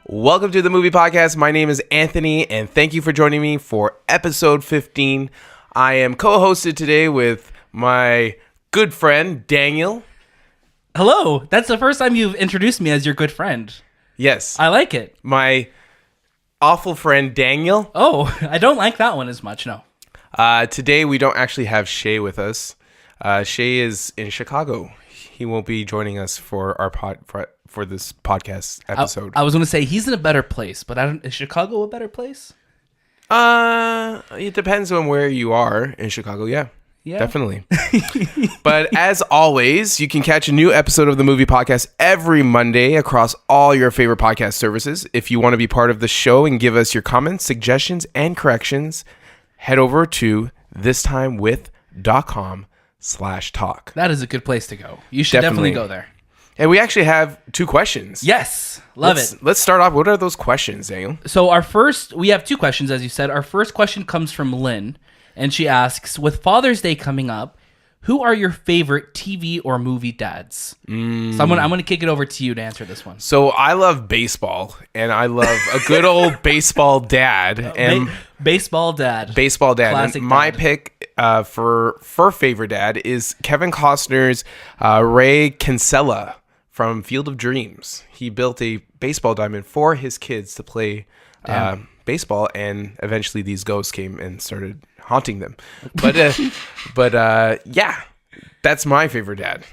Welcome to the movie podcast. My name is Anthony, and thank you for joining me for episode 15. I am co-hosted today with my good friend, Daniel. Hello. That's the first time you've introduced me as your good friend. Yes. I like it. My awful friend, Daniel. Oh, I don't like that one as much, no. Today, we don't actually have Shay with us. Shay is in Chicago. He won't be joining us for our for this podcast episode. I was going to say he's in a better place, but is Chicago a better place? It depends on where you are in Chicago. Yeah, definitely. But as always, you can catch a new episode of the movie podcast every Monday across all your favorite podcast services. If you want to be part of the show and give us your comments, suggestions, and corrections, head over to thistimewith.com/talk. That is a good place to go. You should definitely go there. And we actually have 2 questions. Yes. Love it. Let's start off. What are those questions, Daniel? So we have 2 questions, as you said. Our first question comes from Lynne, and she asks, with Father's Day coming up, who are your favorite TV or movie dads? So I'm going to kick it over to you to answer this one. So I love baseball, and I love a good old baseball dad. And baseball dad. Baseball dad. Classic and my dad. pick for favorite dad is Kevin Costner's Ray Kinsella from Field of Dreams. He built a baseball diamond for his kids to play baseball, and eventually these ghosts came and started haunting them. But yeah, that's my favorite dad.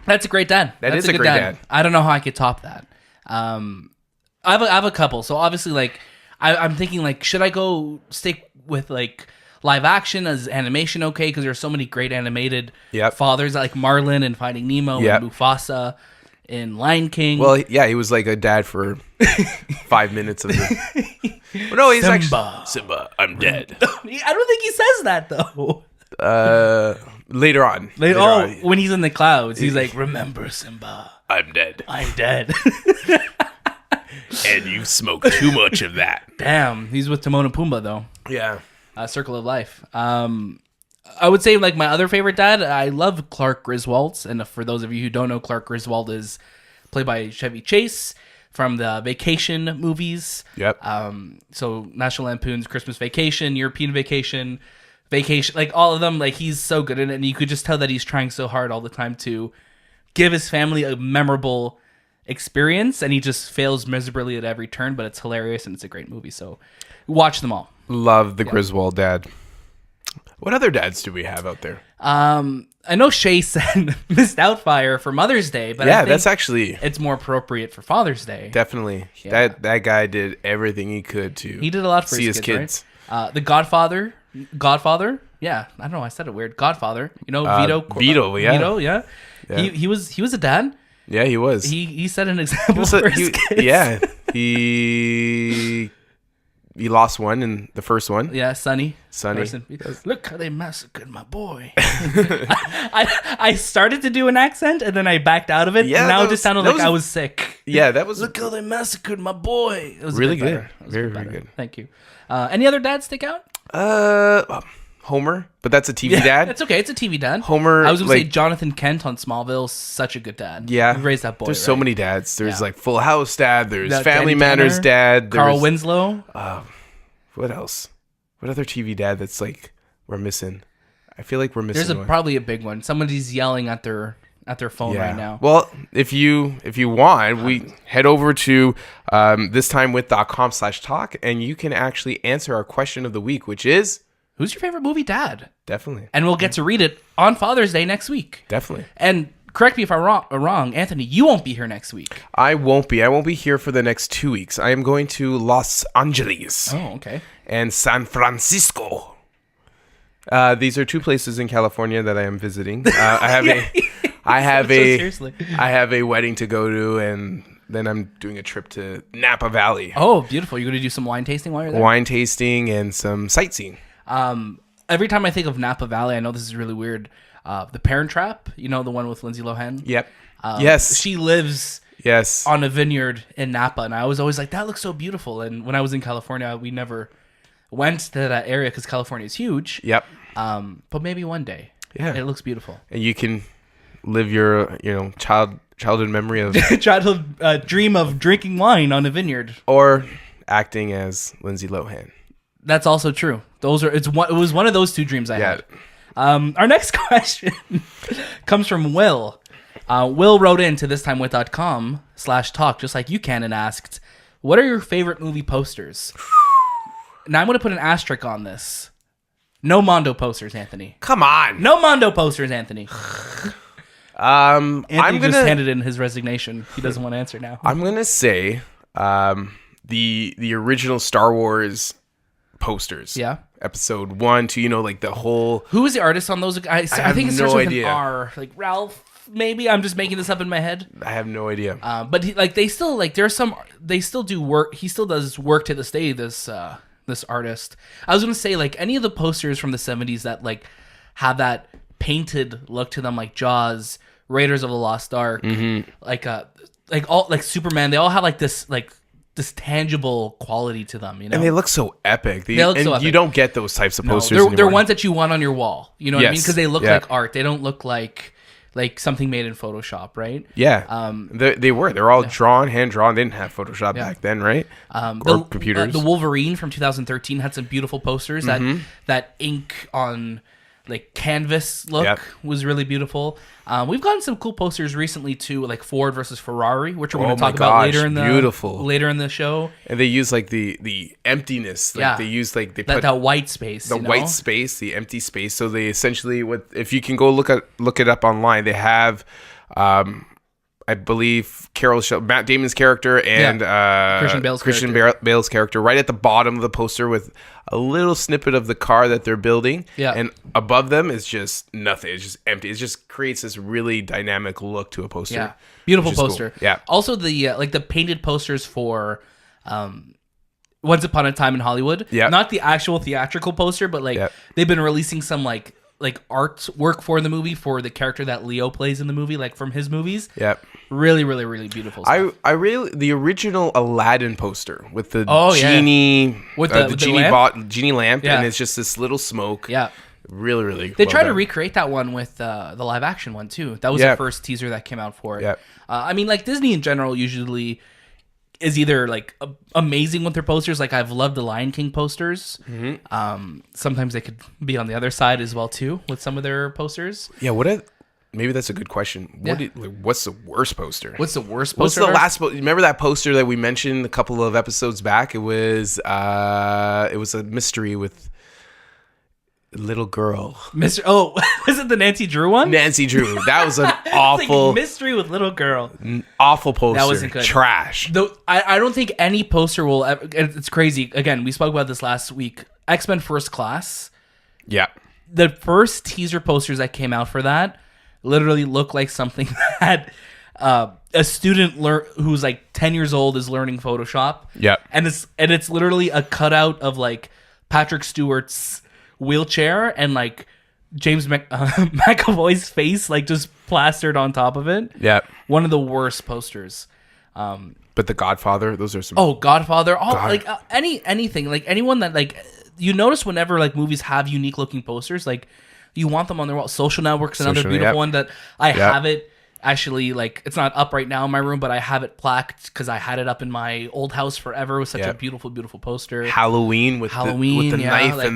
That's a great dad. That's a great dad. I don't know how I could top that. I have a couple. So obviously, like I'm thinking, like, should I go stick with like live action as animation? Okay, because there's so many great animated fathers like Marlin in Finding Nemo and Mufasa in Lion King. Well, yeah, he was like a dad for 5 minutes of the. Well, no, he's Simba, I'm dead. I don't think he says that though. Later on. When he's in the clouds, he's like, "Remember, Simba, I'm dead. I'm dead." And you smoked too much of that. Damn, he's with Timon and Pumbaa though. Yeah. Circle of Life. I would say, like, my other favorite dad, I love Clark Griswold. And for those of you who don't know, Clark Griswold is played by Chevy Chase from the Vacation movies. Yep. So National Lampoon's Christmas Vacation, European Vacation, like all of them. Like, he's so good in it. And you could just tell that he's trying so hard all the time to give his family a memorable experience. And he just fails miserably at every turn, but it's hilarious and it's a great movie. So watch them all. Love the Griswold dad. What other dads do we have out there? I know Shay said Miss Doubtfire for Mother's Day, but I think that's actually it's more appropriate for Father's Day. Definitely. Yeah. That guy did everything he could to he did a lot for see his kids. Right? The Godfather. Yeah, I don't know. I said it weird. Godfather. You know, Vito, yeah. Vito, yeah. He was a dad. Yeah, he was. He set an example for his kids. Yeah, he lost one in the first one. Yeah, Sonny. Look how they massacred my boy. I started to do an accent and then I backed out of it. Yeah, and now it just sounded like I was sick. Yeah, that was. Look how they massacred my boy. It was really good. Very good. Thank you. Any other dads stick out? Homer, but that's a TV dad. That's okay. It's a TV dad. Homer. I was going to say Jonathan Kent on Smallville, such a good dad. Yeah. He raised that boy. There's so many dads. There's like Full House dad. There's Family Matters dad. Carl Winslow. What else? What other TV dad that's like we're missing? I feel like we're missing. There's probably a big one. Somebody's yelling at their phone right now. Well, if you want, we head over to thistimewith.com/talk and you can actually answer our question of the week, which is, who's your favorite movie dad? Definitely. And we'll get to read it on Father's Day next week. Definitely. And correct me if I'm wrong, Anthony, you won't be here next week. I won't be. I won't be here for the next 2 weeks. I am going to Los Angeles. Oh, okay. And San Francisco. These are 2 places in California that I am visiting. I have a wedding to go to, and then I'm doing a trip to Napa Valley. Oh, beautiful. You're going to do some wine tasting while you're there? Wine tasting and some sightseeing. Every time I think of Napa Valley, I know this is really weird. The Parent Trap, you know, the one with Lindsay Lohan? Yep. Yes. She lives Yes. on a vineyard in Napa. And I was always like, that looks so beautiful. And when I was in California, we never went to that area because California is huge. Yep. But maybe one day. Yeah. It looks beautiful. And you can live your childhood memory of childhood dream of drinking wine on a vineyard or acting as Lindsay Lohan. That's also true. It was one of those two dreams I had. Our next question comes from Will. Will wrote in to thistimewith.com/talk, just like you can, and asked, what are your favorite movie posters? Now I'm going to put an asterisk on this. No Mondo posters, Anthony. Come on. No Mondo posters, Anthony. Anthony just handed in his resignation. He doesn't want to answer now. I'm going to say the original Star Wars posters. Yeah. Episode 1, 2, like the whole... Who was the artist on those? I think it starts with idea. an R. Like Ralph, maybe? I'm just making this up in my head. I have no idea. But they still do work. He still does work to this day, this artist. I was going to say, like, any of the posters from the 70s that, like, have that painted look to them, like Jaws, Raiders of the Lost Ark, like Superman, they all have, like, this tangible quality to them, And they look so epic. They look so epic. You don't get those types of posters they're anymore. ones that you want on your wall. You know what I mean? Because they look Yeah. like art. They don't look like something made in Photoshop, right? Yeah. They were. They're all hand drawn. They didn't have Photoshop back then, right? Or computers. The Wolverine from 2013 had some beautiful posters. That ink on like canvas look was really beautiful. We've gotten some cool posters recently too, like Ford versus Ferrari, which we're going to talk about later in the show. And they use like the emptiness. Like they use like they put that white space. The white space, the empty space. So they essentially if you can go look it up online, they have I believe Matt Damon's character and Christian Bale's character right at the bottom of the poster with a little snippet of the car that they're building. Yeah. And above them is just nothing. It's just empty. It just creates this really dynamic look to a poster. Yeah. Beautiful poster. Cool. Yeah. Also the painted posters for Once Upon a Time in Hollywood. Yeah. Not the actual theatrical poster, but they've been releasing some like artwork for the movie for the character that Leo plays in the movie, like from his movies. Yep. Really, really, really beautiful stuff. The original Aladdin poster with the genie with the genie lamp, and it's just this little smoke. Yeah. Really, really. They tried to recreate that one with the live action one too. That was the first teaser that came out for it. Yep. I mean, like Disney in general usually is either like amazing with their posters. Like I've loved the Lion King posters. Sometimes they could be on the other side as well too with some of their posters. Yeah. Maybe that's a good question. What's the worst poster? What's the worst poster? What's the last? Remember that poster that we mentioned a couple of episodes back? It was a mystery with little girl. Was it the Nancy Drew one? Nancy Drew. That was an awful like mystery with little girl. Awful poster. That wasn't good. Trash. Though I don't think any poster will ever. It's crazy. Again, we spoke about this last week. X-Men First Class. Yeah. The first teaser posters that came out for that literally look like something that a student who's like 10 years old is learning Photoshop. Yeah. And it's literally a cutout of like Patrick Stewart's wheelchair and like James McAvoy's face like just plastered on top of it. Yeah. One of the worst posters. But The Godfather, those are some... Oh, Godfather. Like anything. Like anyone that like... You notice whenever like movies have unique looking posters, like you want them on their wall. Social Network's another beautiful one that I have it actually, like it's not up right now in my room, but I have it plaqued because I had it up in my old house forever. It was such a beautiful, beautiful poster. Halloween with the knife like,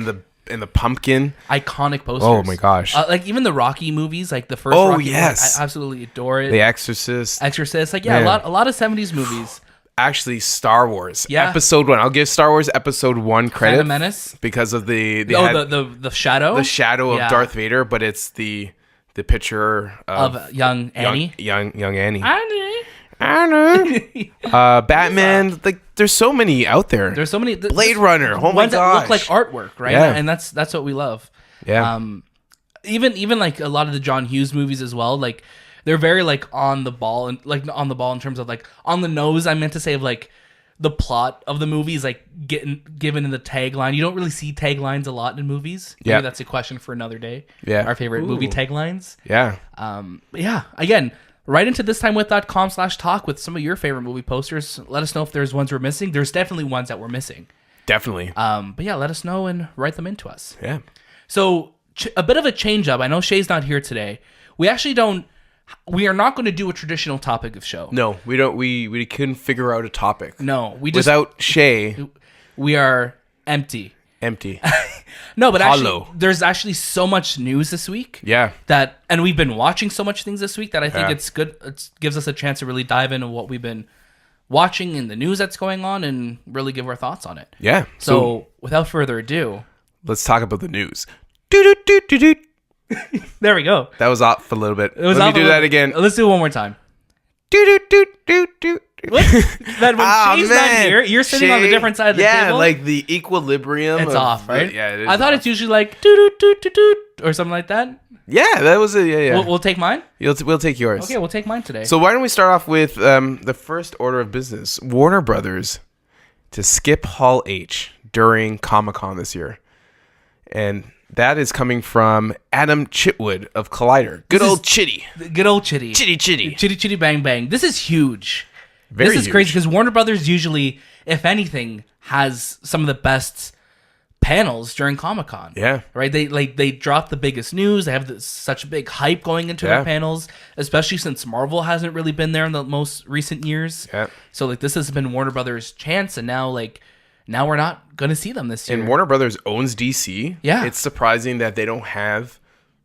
and the pumpkin. Iconic posters. Oh my gosh. Like even the Rocky movies, like the first Rocky one, I absolutely adore it. The Exorcist. Like a lot of 70s movies. Actually, Star Wars Episode 1. I'll give Star Wars Episode 1 credit. Phantom Menace because of the shadow, the shadow of Darth Vader, but it's the picture of young Annie, young Annie. Annie. Batman. Like there's so many out there. There's so many. Blade Runner. Oh my gosh. That look like artwork, right? Yeah. And that's what we love. Yeah. Even like a lot of the John Hughes movies as well. Like. They're very like on the ball and like on the ball in terms of like on the nose. I meant to say of like the plot of the movie is like given in the tagline. You don't really see taglines a lot in movies. Maybe that's a question for another day. Yeah, our favorite movie taglines. Yeah. Again, write into thistimewith.com/talk with some of your favorite movie posters. Let us know if there's ones we're missing. There's definitely ones that we're missing. Definitely. But yeah, let us know and write them into us. Yeah. So a bit of a change up. I know Shay's not here today. We actually don't we are not going to do a traditional topic of show. No, we don't. We couldn't figure out a topic. No, we just without Shay. We are empty. No, but Hollow. actually, there's actually so much news this week. Yeah. And we've been watching so much things this week that I think it's good. It gives us a chance to really dive into what we've been watching in the news that's going on and really give our thoughts on it. Yeah. So without further ado, let's talk about the news. Doo-doo-doo-doo-doo. There we go. That was off a little bit. Let me do that again. Let's do it one more time. Doo-doo-doo-doo-doo. What? Man, when Shay's not here, you're sitting on the different side of the table. Yeah, like the equilibrium. It's off, right? Yeah, it is. I thought it's usually like doo-doo-doo-doo-doo or something like that. Yeah, that was it. Yeah. We'll take mine? We'll take yours. Okay, we'll take mine today. So why don't we start off with the first order of business. Warner Brothers to skip Hall H during Comic-Con this year. And that is coming from Adam Chitwood of Collider. Good old Chitty. Chitty bang bang. This is huge. Very this is huge. crazy because Warner Brothers usually, if anything, has some of the best panels during Comic-Con. Yeah. Right? They drop the biggest news. They have such a big hype going into their panels, especially since Marvel hasn't really been there in the most recent years. Yeah. So this has been Warner Brothers' chance, and now we're not going to see them this year. And Warner Brothers owns DC. Yeah. It's surprising that they don't have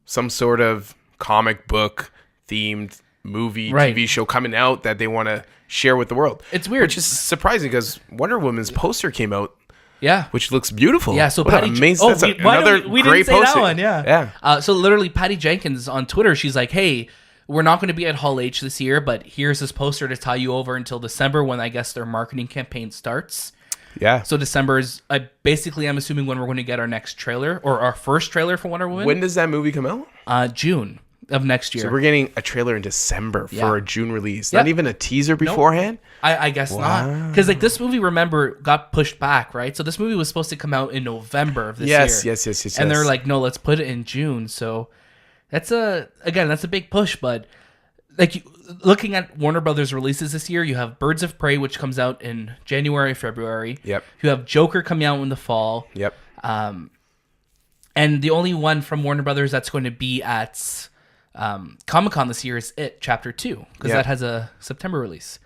some sort of comic book themed movie, TV show coming out that they want to share with the world. It's weird. Which is surprising because Wonder Woman's poster came out. Yeah. Which looks beautiful. Yeah, so what Patty... that's another we great didn't say poster. that one, yeah. Yeah. So literally, Patty Jenkins on Twitter, she's like, hey, we're not going to be at Hall H this year, but here's this poster to tie you over until December when I guess their marketing campaign starts. Yeah. So December is, I'm assuming when we're going to get our next trailer, or our first trailer for Wonder Woman. When does that movie come out? June of next year. So we're getting a trailer in December for a June release. Yeah. Not even a teaser beforehand? I guess not. Because this movie, remember, got pushed back, right? So this movie was supposed to come out in November of this year. Yes. And they're like, no, let's put it in June. So that's a big push. But looking at Warner Brothers releases this year, you have Birds of Prey, which comes out in January, February. Yep. You have Joker coming out in the fall. Yep. And the only one from Warner Brothers that's going to be at Comic-Con this year is It Chapter 2, because that has a September release.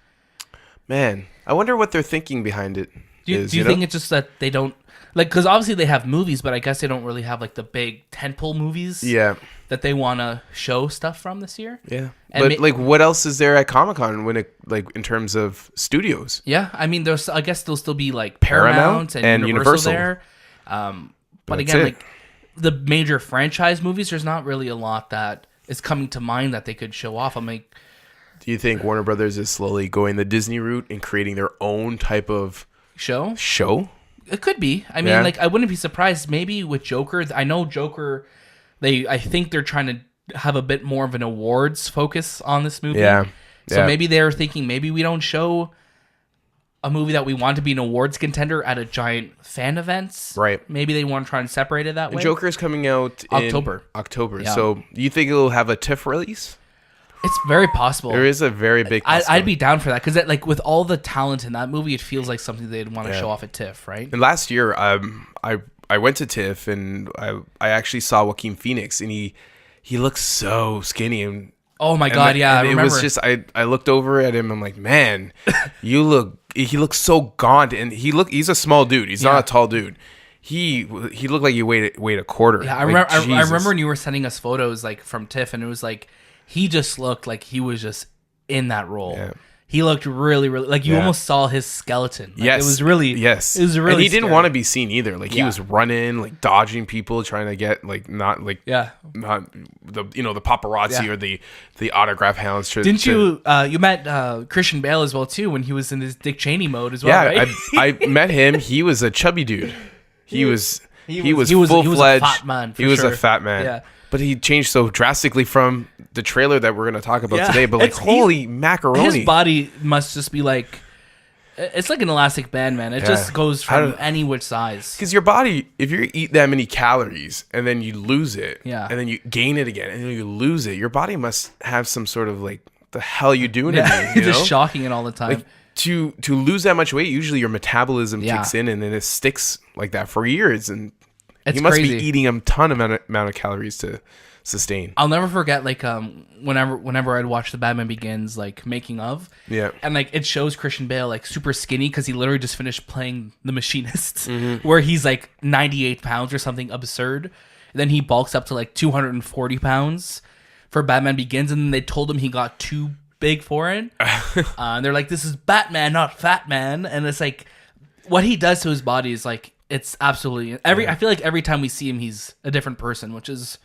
Man, I wonder what they're thinking behind it. Do you think it's just that they don't because obviously they have movies, but I guess they don't really have the big tentpole movies. Yeah. That they want to show stuff from this year. Yeah. And But what else is there at Comic-Con when it in terms of studios? Yeah, I mean, I guess there'll still be Paramount and Universal there. But again, the major franchise movies, there's not really a lot that is coming to mind that they could show off. I'm like, do you think Warner Brothers is slowly going the Disney route and creating their own type of show? It could be. I mean, I wouldn't be surprised. Maybe with Joker, I know Joker. I think they're trying to have a bit more of an awards focus on this movie. Yeah. So maybe they're thinking maybe we don't show a movie that we want to be an awards contender at a giant fan events. Right. Maybe they want to try and separate it that way. Joker's coming out in October. Yeah. So do you think it'll have a TIFF release? It's very possible. There is a very big possibility. I'd be down for that because with all the talent in that movie, it feels like something they'd want to show off at TIFF, right? And last year, I went to TIFF and I actually saw Joaquin Phoenix and he looks so skinny and oh my god, yeah, I remember. It was just I looked over at him. I'm like, man, he looks so gaunt and he's a small dude. He's not a tall dude. He looked like he weighed a quarter. Yeah, I remember when you were sending us photos from TIFF and it was he just looked like he was just in that role. Yeah. He looked really, really you almost saw his skeleton. Yes, it was really It was really, and he didn't want to be seen either. He was running, dodging people, trying to get not the the paparazzi or the autograph hounds. Didn't you met Christian Bale as well too when he was in his Dick Cheney mode as well? Yeah, right? I met him. He was a chubby dude. He was full-fledged. He was a fat man. He was a fat man. Yeah. But he changed so drastically from the trailer that we're going to talk about today. But holy macaroni. His body must just be it's like an elastic band, man. It just goes from any which size. Because your body, if you eat that many calories and then you lose it, and then you gain it again and then you lose it, your body must have some sort of the hell you doing to me? It's just shocking it all the time. To lose that much weight, usually your metabolism kicks in and then it sticks like that for years. And It's you must crazy. be eating a ton amount of calories to sustain. I'll never forget, like, whenever I'd watch the Batman Begins, like, making of. Yeah. And, like, it shows Christian Bale, like, super skinny because he literally just finished playing The Machinist, where he's, like, 98 pounds or something absurd. And then he bulks up to, like, 240 pounds for Batman Begins, and then they told him he got too big for it. And they're like, this is Batman, not Fat Man. And it's like, what he does to his body is, like, it's absolutely... I feel like every time we see him, he's a different person, which is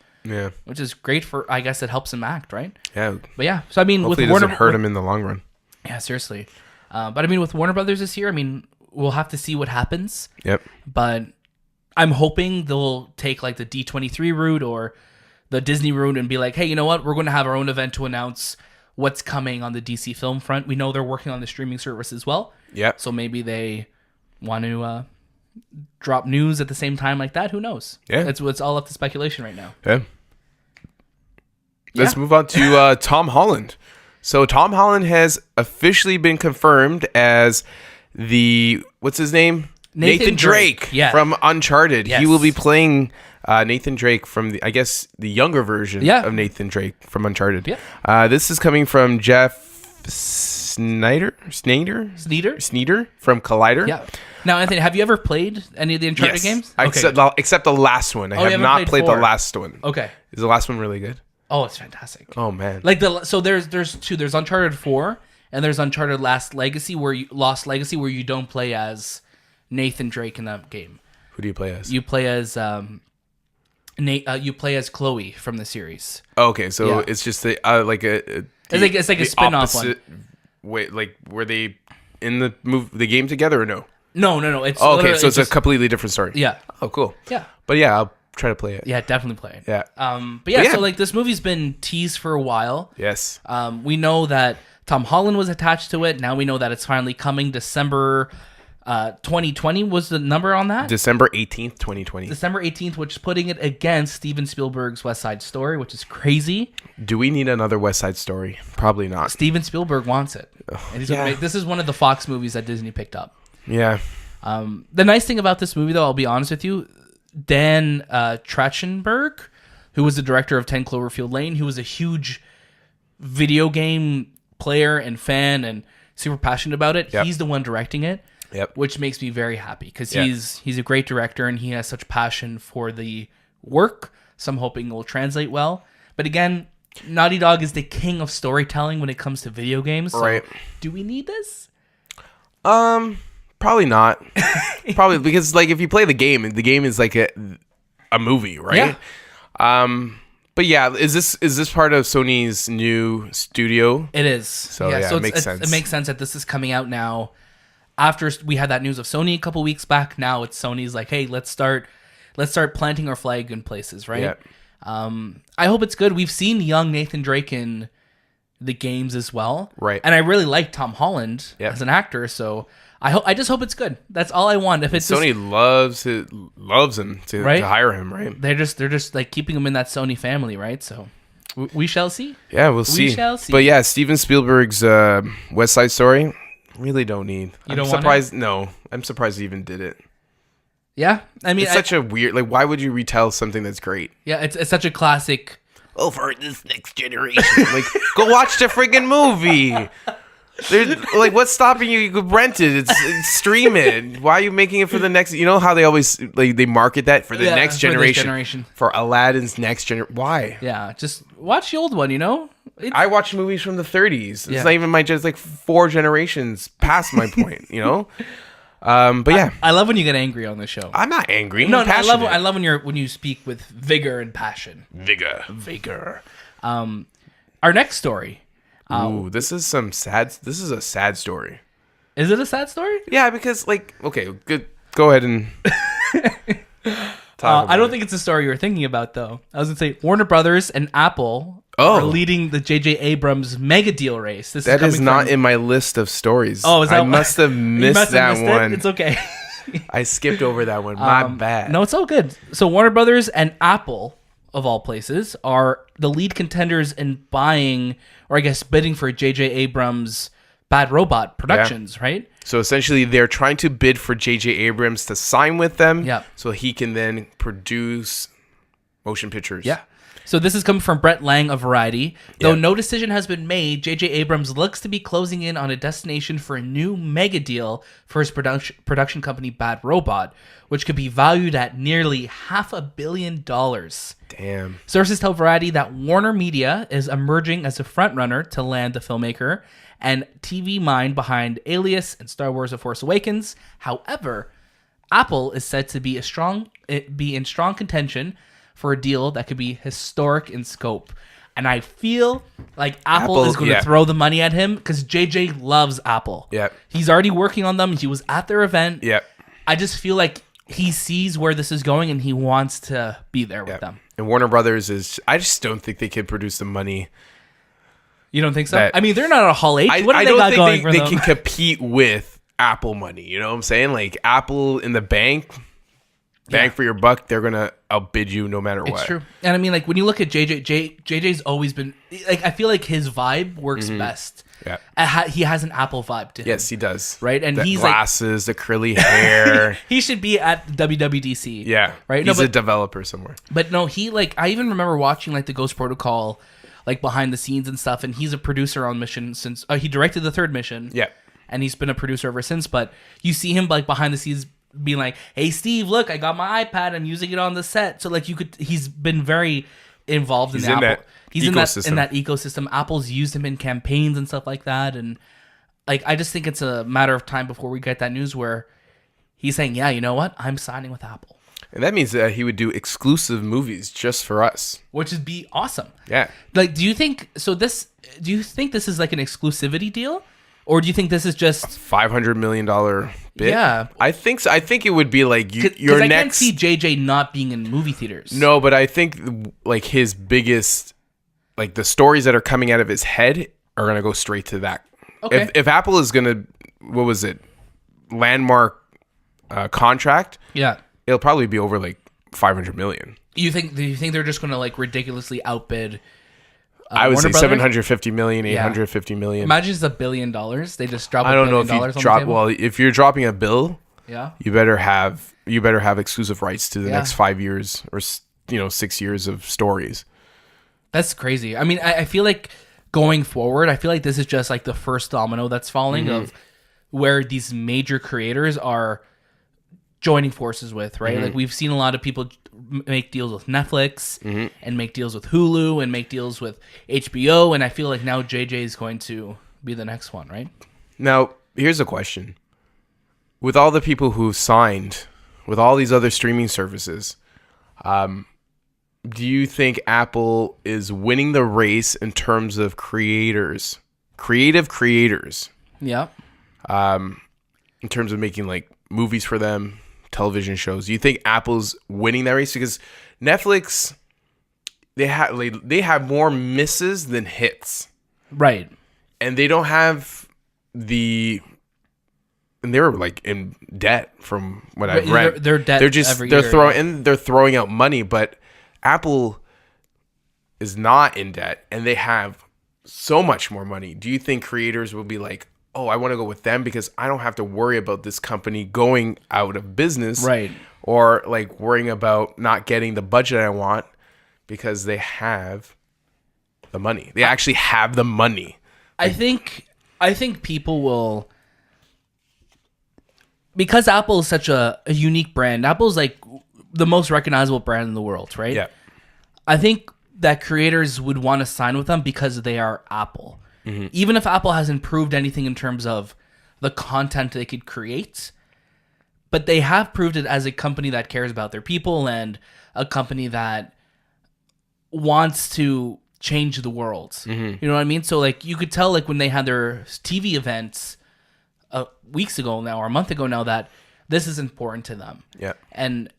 great for... I guess it helps him act, right? Yeah. But yeah, so I mean... Hopefully it doesn't hurt him in the long run. Yeah, seriously. But I mean, with Warner Brothers this year, I mean, we'll have to see what happens. Yep. But I'm hoping they'll take, like, the D23 route or the Disney route and be like, hey, you know what? We're going to have our own event to announce what's coming on the DC film front. We know they're working on the streaming service as well. Yeah. So maybe they want to drop news at the same time like that. Who knows? Yeah. It's all up to speculation right now. Yeah. Let's move on to Tom Holland. So Tom Holland has officially been confirmed as the, what's his name? Nathan Drake from Uncharted. Yes. He will be playing Nathan Drake from the, I guess, the younger version of Nathan Drake from Uncharted. Yeah. This is coming from Jeff Sneider from Collider. Yeah. Now, Anthony, have you ever played any of the Uncharted games? Okay. Except the last one. I have not played the last one. Okay. Is the last one really good? Oh, it's fantastic. Oh man. Like so there's two. There's Uncharted 4 and there's Uncharted Lost Legacy where you don't play as Nathan Drake in that game. Who do you play as? You play as you play as Chloe from the series. Okay, so it's just it's like a spin-off one. Wait, like were they in the game together or no? No. It's okay, so it's a completely different story. Yeah. Oh, cool. Yeah. But yeah, I'll try to play it. Yeah, definitely play it. Yeah. But yeah, so like this movie's been teased for a while. Yes. We know that Tom Holland was attached to it. Now we know that it's finally coming. December 2020 was the number on that. December 18th, 2020. December 18th, which is putting it against Steven Spielberg's West Side Story, which is crazy. Do we need another West Side Story? Probably not. Steven Spielberg wants it. And he's gonna this is one of the Fox movies that Disney picked up. Yeah. The nice thing about this movie, though, I'll be honest with you, Dan Trachtenberg, who was the director of 10 Cloverfield Lane, who was a huge video game player and fan and super passionate about it. Yep. He's the one directing it. Yep. Which makes me very happy because he's a great director and he has such passion for the work. So I'm hoping it will translate well. But again, Naughty Dog is the king of storytelling when it comes to video games. So right. Do we need this? Probably not. Probably because like if you play the game is like a movie, right? Yeah. But yeah, is this part of Sony's new studio? It is. So yeah, it makes sense. It makes sense that this is coming out now. After we had that news of Sony a couple weeks back, now it's Sony's like, hey, let's start planting our flag in places, right? Yeah. I hope it's good. We've seen young Nathan Drake in the games as well, right? And I really like Tom Holland as an actor, so I just hope it's good. That's all I want. If it's Sony loves him to hire him, right? They're just like keeping him in that Sony family, right? So we shall see. Yeah, we'll see. We shall see. But yeah, Steven Spielberg's West Side Story. Really don't need. I'm surprised. No, I'm surprised he even did it. Yeah, I mean, it's such a weird. Like, why would you retell something that's great? Yeah, it's such a classic. Oh, for this next generation, like, go watch the friggin' movie. There's like, what's stopping you? You could rent it. It's stream it. Why are you making it for the next? You know how they always like they market that for the next generation, for Aladdin's next generation. Why? Yeah, just watch the old one. You know. I watch movies from the 30s. It's not even just like 4 generations past my point, you know? But yeah. I love when you get angry on the show. I'm not angry. No, I love when you speak with vigor and passion. Vigor. Our next story. Ooh, this is a sad story. Is it a sad story? Yeah, because like, okay, good. Go ahead and I don't think it's a story you were thinking about, though. I was going to say Warner Brothers and Apple are leading the J.J. Abrams mega deal race. That is not in my list of stories. Oh, is that I must have missed that one. It's okay. I skipped over that one. My bad. No, it's all good. So Warner Brothers and Apple, of all places, are the lead contenders in buying, or I guess bidding for J.J. Abrams' Bad Robot Productions, right? So essentially, they're trying to bid for J.J. Abrams to sign with them, so he can then produce motion pictures. Yeah. So this is coming from Brent Lang of Variety. Though Yeah. no decision has been made, J.J. Abrams looks to be closing in on a destination for a new mega deal for his production company Bad Robot, which could be valued at nearly $500 million. Damn. Sources tell Variety that WarnerMedia is emerging as a frontrunner to land the filmmaker and TV mind behind Alias and Star Wars: The Force Awakens. However, Apple is said to be in strong contention for a deal that could be historic in scope. And I feel like Apple is going to throw the money at him because JJ loves Apple. Yeah. He's already working on them. He was at their event. Yeah. I just feel like he sees where this is going and he wants to be there with them. And Warner Brothers I just don't think they can produce the money. You don't think so? I mean, they're not a Hall H. What do I they don't got think going for they them? can compete with Apple money. You know what I'm saying? Like Apple in the bank for your buck, they're going to outbid you no matter what. It's true. And I mean, like, when you look at JJ's always been, like, I feel like his vibe works best. Yeah. He has an Apple vibe to him. Yes, he does. Right? And the he's glasses, the curly hair. he should be at WWDC. Yeah. Right? He's a developer somewhere. But no, I even remember watching, like, the Ghost Protocol, like, behind the scenes and stuff. And he's a producer on Mission since, he directed the third mission. Yeah. And he's been a producer ever since. But you see him, like, behind the scenes being like, hey, Steve, look, I got my iPad. I'm using it on the set. So, like, he's been very involved in Apple. He's in that ecosystem. Apple's used him in campaigns and stuff like that. And, like, I just think it's a matter of time before we get that news where he's saying, yeah, you know what? I'm signing with Apple. And that means that he would do exclusive movies just for us. Which would be awesome. Yeah. Like, do you think this is like an exclusivity deal? Or do you think this is just $500 million bid? Yeah. I think so. I think it would be like your Because I next. can't see JJ not being in movie theaters. No, but I think like his biggest, like the stories that are coming out of his head are gonna go straight to that. Okay. If Apple is gonna, what was it, landmark contract? Yeah. It'll probably be over like 500 million. Do you think they're just gonna like ridiculously outbid? I would Warner say Brothers? 750 million, 850 million. Imagine it's $1 billion. They just drop. I don't know if $1 you billion on drop. the table. Well, if you're dropping a bill, Yeah. you better have exclusive rights to the next 5 years or 6 years of stories. That's crazy. I mean, I feel like going forward, I feel like this is just like the first domino that's falling of where these major creators are joining forces with, right? Like we've seen a lot of people make deals with Netflix and make deals with Hulu and make deals with HBO, and I feel like now JJ is going to be the next one, right? Now, here's a question. With all the people who've signed with all these other streaming services, do you think Apple is winning the race in terms of creative creators, Yeah. in terms of making like movies for them, television shows? Do you think Apple's winning that race? Because Netflix, they have more misses than hits. Right. And they don't have and they're like in debt from what I've read. They're debt. They're throwing out money, but Apple is not in debt and they have so much more money. Do you think creators will be like, oh, I want to go with them because I don't have to worry about this company going out of business, Right. Or like worrying about not getting the budget I want because they have the money. They actually have the money. I think people will, because Apple is such a unique brand. Apple's like the most recognizable brand in the world, right? Yeah. I think that creators would want to sign with them because they are Apple. Even if Apple hasn't proved anything in terms of the content they could create, but they have proved it as a company that cares about their people and a company that wants to change the world. You know what I mean? So like you could tell like when they had their TV events weeks ago now or a month ago now that this is important to them. Yeah. And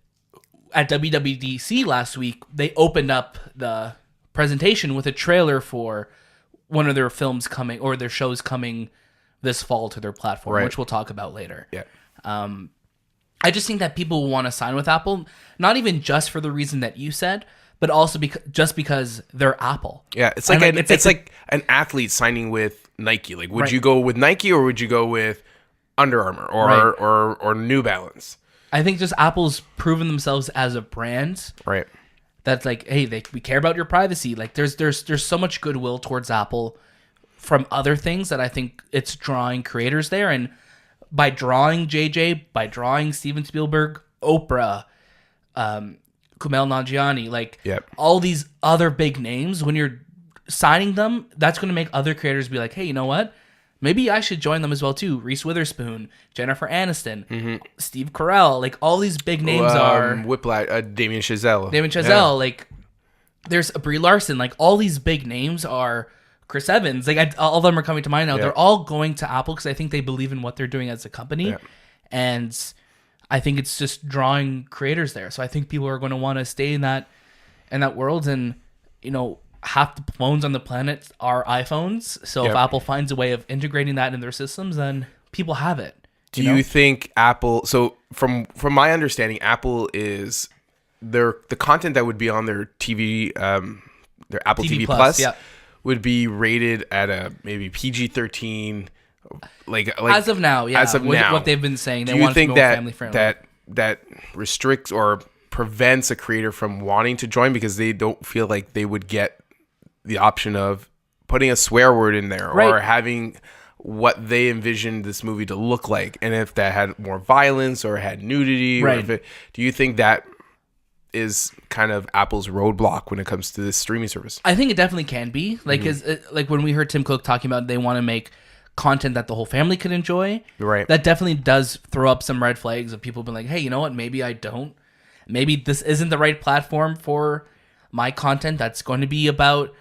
at WWDC last week, they opened up the presentation with a trailer for one of their films coming or their shows coming this fall to their platform, Right. which we'll talk about later. Yeah. I just think that people will want to sign with Apple, not even just for the reason that you said, but also because they're Apple. Yeah, it's And, like like, it's like an athlete signing with Nike. Like, would Right. you go with Nike or would you go with Under Armour or New Balance? I think just Apple's proven themselves as a brand Right. That's like, hey, we care about your privacy. Like there's so much goodwill towards Apple from other things that I think it's drawing creators there. And by drawing JJ, by drawing Steven Spielberg, Oprah, Kumail Nanjiani, like all these other big names, when you're signing them, that's going to make other creators be like, hey, you know what? Maybe I should join them as well too. Reese Witherspoon, Jennifer Aniston, Steve Carell, like all these big names are Whiplash, Damien Chazelle. Like there's Brie Larson, like all these big names are Chris Evans. Like all of them are coming to mind now. They're all going to Apple because I think they believe in what they're doing as a company, and I think it's just drawing creators there. So I think people are going to want to stay in that world, and half the phones on the planet are iPhones. So if Apple finds a way of integrating that in their systems, then people have it. Do you think Apple? So from my understanding, Apple is the content that would be on their TV, their Apple TV Plus would be rated at a maybe PG-13. Like as of now, as of now, what they've been saying, they want want to be more family friendly. That restricts or prevents a creator from wanting to join because they don't feel like they would get the option of putting a swear word in there or having what they envisioned this movie to look like, and if that had more violence or had nudity, or do you think that is kind of Apple's roadblock when it comes to this streaming service? I think it definitely can be. Like, like when we heard Tim Cook talking about they want to make content that the whole family could enjoy. Right. That definitely does throw up some red flags of people being like, hey, you know what? Maybe I don't. Maybe this isn't the right platform for my content that's going to be about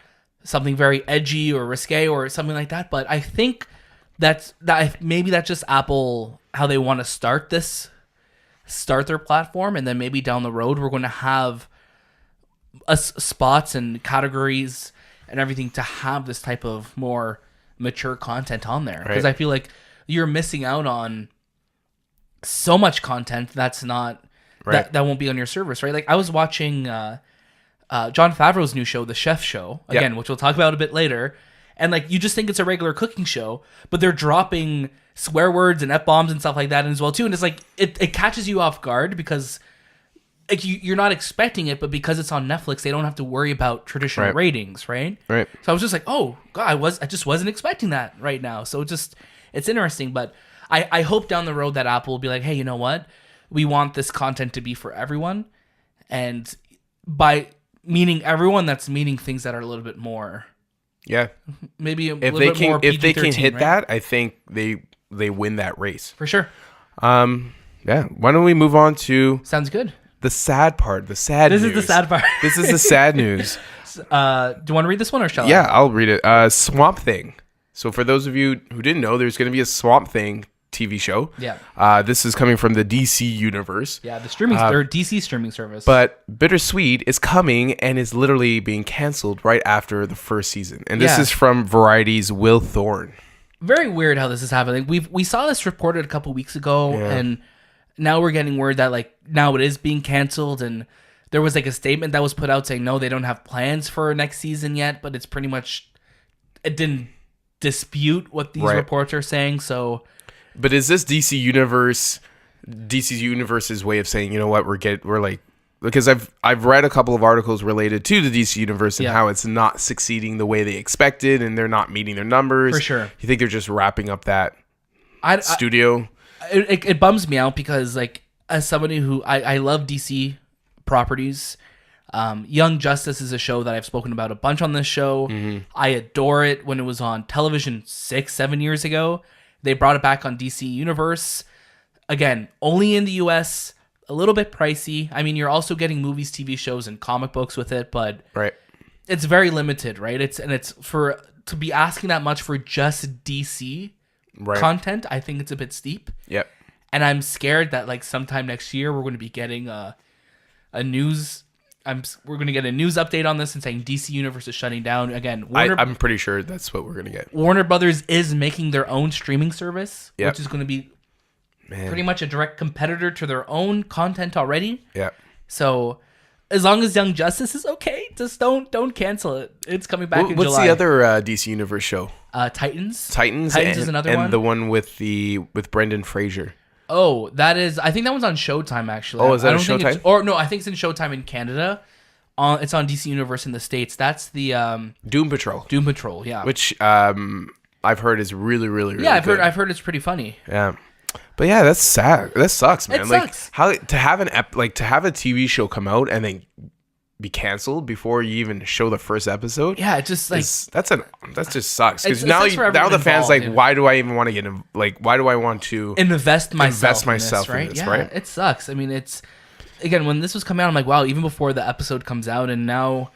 something very edgy or risque or something like that. But I think maybe that's just Apple, how they want to start their platform, and then maybe down the road we're going to have spots and categories and everything to have this type of more mature content on there, because I feel like you're missing out on so much content that's not that won't be on your service, right? Like I was watching Jon Favreau's new show, The Chef Show, again, which we'll talk about a bit later, and like you just think it's a regular cooking show, but they're dropping swear words and F-bombs and stuff like that as well too, and it's like it catches you off guard because like you're not expecting it, but because it's on Netflix, they don't have to worry about traditional ratings, right? Right. So I was just like, oh god, I just wasn't expecting that right now. So it's interesting, but I hope down the road that Apple will be like, hey, you know what? We want this content to be for everyone, and by meaning everyone, that's meaning things that are a little bit more. Yeah. Maybe if they can more if they can hit that, I think they win that race for sure. Yeah. Why don't we move on to? Sounds good. The sad part. The sad news. This is the sad part. This is the sad news. Do you want to read this one or shall I? Yeah, I'll read it. Swamp Thing. So for those of you who didn't know, there's going to be a Swamp Thing TV show. Yeah. This is coming from the DC universe. Yeah, the streaming or DC streaming service. But Bittersweet is coming and is literally being canceled right after the first season. And this is from Variety's Will Thorne. Very weird how this is happening. We saw this reported a couple weeks ago, and now we're getting word that like now it is being canceled, and there was like a statement that was put out saying no, they don't have plans for next season yet, but it's pretty much it didn't dispute what these reports are saying. So, but is this DC's universe's way of saying, you know what, we're like, because I've read a couple of articles related to the DC universe and how it's not succeeding the way they expected, and they're not meeting their numbers. For sure. You think they're just wrapping up that studio? It bums me out because, like, as somebody who I love DC properties, Young Justice is a show that I've spoken about a bunch on this show. Mm-hmm. I adore it. When it was on television 6-7 years ago, they brought it back on DC Universe. Again, only in the US, a little bit pricey. I mean, you're also getting movies, TV shows, and comic books with it, but it's very limited, right? It's for to be asking that much for just DC content. I think it's a bit steep. Yep. And I'm scared that like sometime next year we're going to be getting a news. We're going to get a news update on this and saying DC Universe is shutting down again. I'm pretty sure that's what we're going to get. Warner Brothers is making their own streaming service, which is going to be pretty much a direct competitor to their own content already. Yeah. So as long as Young Justice is okay, just don't cancel it. It's coming back in July. What's the other DC Universe show? Titans. Titans is another one. And the one with Brendan Fraser. Oh, that is. I think that one's on Showtime actually. Oh, is that on Showtime? Or no, I think it's in Showtime in Canada. It's on DC Universe in the States. That's the Doom Patrol. Doom Patrol, yeah. Which I've heard is really, really, really good. I've heard it's pretty funny. Yeah. But yeah, that's sad. That sucks, man. It like sucks. how to have to have a TV show come out and then be canceled before you even show the first episode. Yeah, it just like that just sucks because It now sucks for now the everyone fans involved, like, yeah. why do I even want to get why do I want to invest myself in in this, this, right? It sucks. I mean, it's again when this was coming out, I'm like, wow. Even before the episode comes out, and now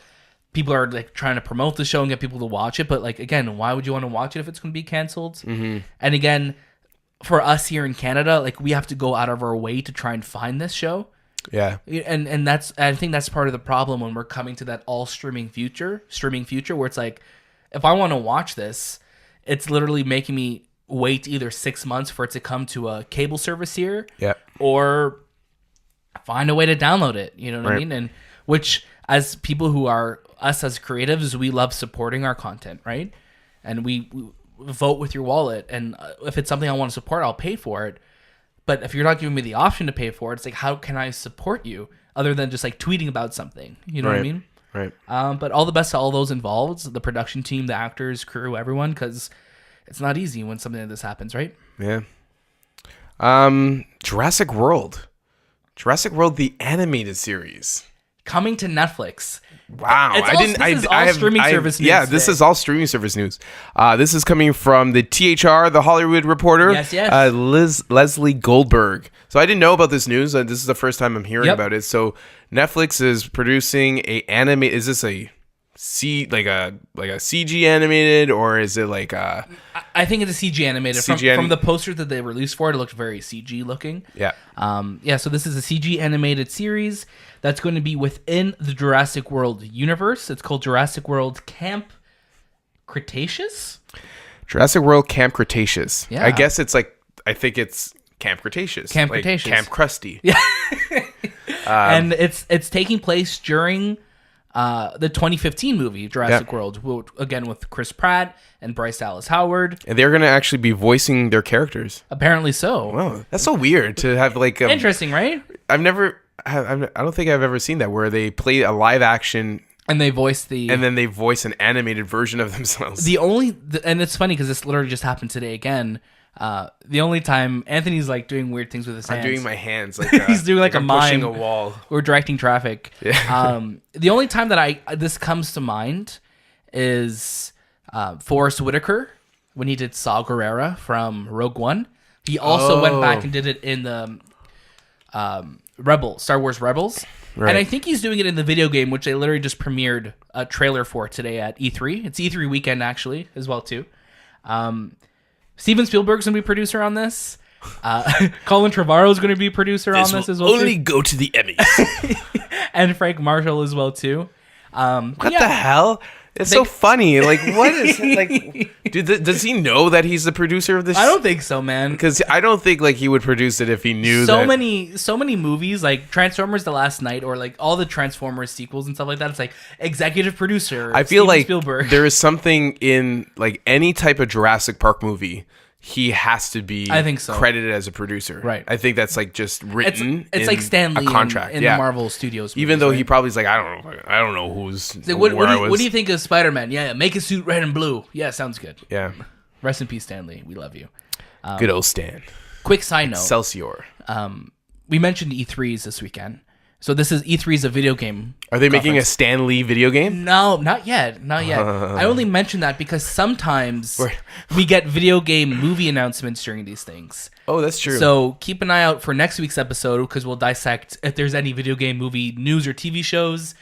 people are like trying to promote the show and get people to watch it. But like again, why would you want to watch it if it's going to be canceled? Mm-hmm. And again, for us here in Canada, like we have to go out of our way to try and find this show. Yeah. And I think that's part of the problem when we're coming to that all streaming future where it's like, if I want to watch this, it's literally making me wait either 6 months for it to come to a cable service here, Yeah. or find a way to download it. You know what I mean? And which, as people who are us as creatives, we love supporting our content, right? And we vote with your wallet. And if it's something I want to support, I'll pay for it. But if you're not giving me the option to pay for it, it's like, how can I support you other than just like tweeting about something? You know what I mean? Right. But all the best to all those involved, the production team, the actors, crew, everyone, because it's not easy when something like this happens, right? Yeah. Jurassic World, the animated series. Coming to Netflix. Wow. This is all streaming service news. Yeah, this is all streaming service news. This is coming from the THR, the Hollywood Reporter. Yes. Lesley Goldberg. So I didn't know about this news. This is the first time I'm hearing about it. So Netflix is producing a anime. Is this a CG animated, or is it like a... I think it's a CG animated. From the poster that they released for it, it looked very CG looking. Yeah. So this is a CG animated series that's going to be within the Jurassic World universe. It's called Jurassic World Camp Cretaceous? Jurassic World Camp Cretaceous. Yeah. I guess it's like... I think it's Camp Cretaceous. Camp like Cretaceous. Camp Krusty. Yeah. And it's taking place during... the 2015 movie Jurassic World, again with Chris Pratt and Bryce Dallas Howard, and they're gonna actually be voicing their characters. Apparently so. Wow, that's so weird to have like interesting, right? I don't think I've ever seen that where they play a live action and they voice an animated version of themselves. And it's funny because this literally just happened today again. The only time Anthony's like doing weird things with his hands. I'm doing my hands like he's doing like a mime. Pushing a wall. We're directing traffic. Yeah. The only time that this comes to mind is Forrest Whitaker when he did Saw Gerrera from Rogue One. He also went back and did it in the Star Wars Rebels. Right. And I think he's doing it in the video game, which they literally just premiered a trailer for today at E3. It's E3 weekend actually as well too. Steven Spielberg's going to be producer on this. Colin Trevorrow's going to be producer on this as well. Only go to the Emmys. And Frank Marshall as well too. What the hell? It's so funny. Like, what is like? Does he know that he's the producer of this? I don't think so, man. Because I don't think like he would produce it if he knew. So many movies like Transformers: The Last Night, or like all the Transformers sequels and stuff like that. It's like executive producer. I feel like Spielberg. There is something in like any type of Jurassic Park movie. He has to be, I think so, credited as a producer. Right. I think that's like just written. It's like Stan Lee a contract in the Marvel Studios. Even though he probably is like, I don't know who's. Like, what do you think of Spider-Man? Yeah, make a suit red and blue. Yeah, sounds good. Yeah. Rest in peace, Stan Lee. We love you. Good old Stan. Quick side note. Excelsior. We mentioned E3s this weekend. So this is E3's a video game. Are they making a Stan Lee video game? No, not yet. Not yet. I only mention that because sometimes we get video game movie announcements during these things. Oh, that's true. So keep an eye out for next week's episode because we'll dissect if there's any video game movie news or TV shows.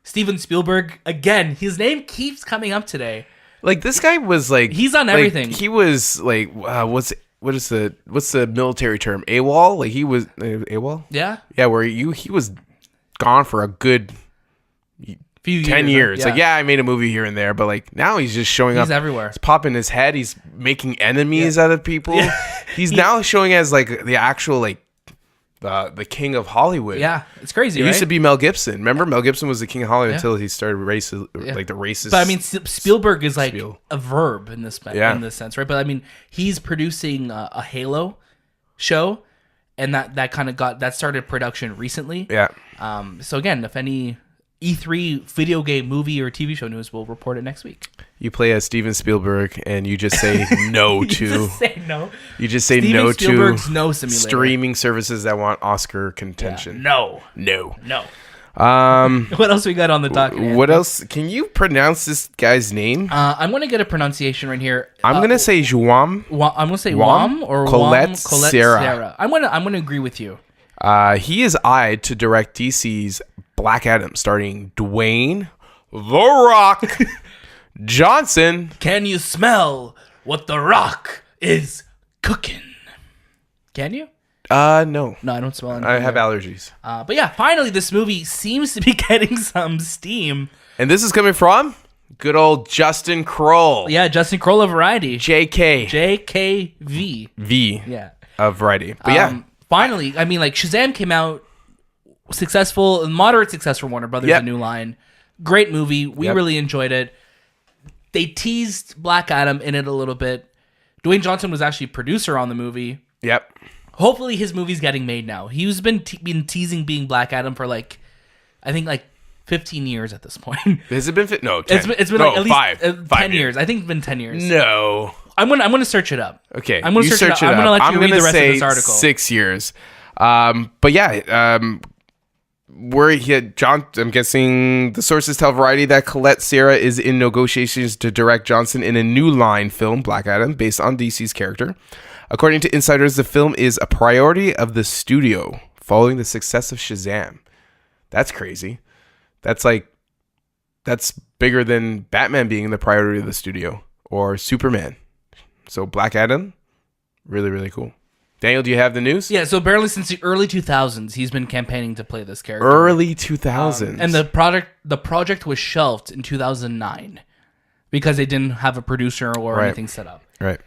Steven Spielberg, again, his name keeps coming up today. Like this guy was like... He's on everything. He was like... what's the military term? AWOL? Like he was AWOL? Yeah. Yeah, where he was gone for a good few 10 years. Yeah. Like I made a movie here and there, but like now he's just showing up. He's everywhere. He's popping his head. He's making enemies out of people. Yeah. He's now showing as like the actual like the king of Hollywood. Yeah, it's crazy. It used to be Mel Gibson. Remember, Mel Gibson was the king of Hollywood until he started like the racist. But I mean, Spielberg is like a verb in this sense, right? But I mean, he's producing a Halo show, and that kind of that started production recently. Yeah. So again, if any E3 video game, movie, or TV show news, we'll report it next week. You play as Steven Spielberg, and you just say no to. Just say no. You just say Steven no Spielberg's to no simulator. streaming services that want Oscar contention. No. No. What else we got on the docket? What else? Can you pronounce this guy's name? I'm going to get a pronunciation right here. I'm going to say Jaume. I'm going to say Wam or Collet-Serra. I'm going to agree with you. He is eyed to direct DC's Black Adam, starring Dwayne The Rock Johnson. Can you smell what The Rock is cooking? Can you? No. No, I don't smell anything. I have allergies. But yeah, finally, this movie seems to be getting some steam. And this is coming from good old Justin Kroll. Yeah, Justin Kroll of Variety. JK. JKV. V. Yeah. Of Variety. But yeah. Finally, I mean, like, Shazam came out successful, moderate success for Warner Brothers, a new line. Great movie. We really enjoyed it. They teased Black Adam in it a little bit. Dwayne Johnson was actually producer on the movie. Yep. Hopefully his movie's getting made now. He's been teasing being Black Adam for I think 15 years at this point. Has it been? No, 10. It's been no, like at least 5 10 years. I think it's been 10 years. No. I'm gonna search it up. Okay. I'm gonna search it up. I'm gonna let you read the rest of this article. 6 years. But yeah, I'm guessing the sources tell Variety that Collet-Serra is in negotiations to direct Johnson in a New Line film, Black Adam, based on DC's character. According to insiders, the film is a priority of the studio following the success of Shazam. That's crazy. That's bigger than Batman being the priority of the studio or Superman. So Black Adam, really, really cool. Daniel, do you have the news? Yeah, so apparently since the early 2000s, he's been campaigning to play this character. Early 2000s. And the project was shelved in 2009 because they didn't have a producer or anything set up. Right.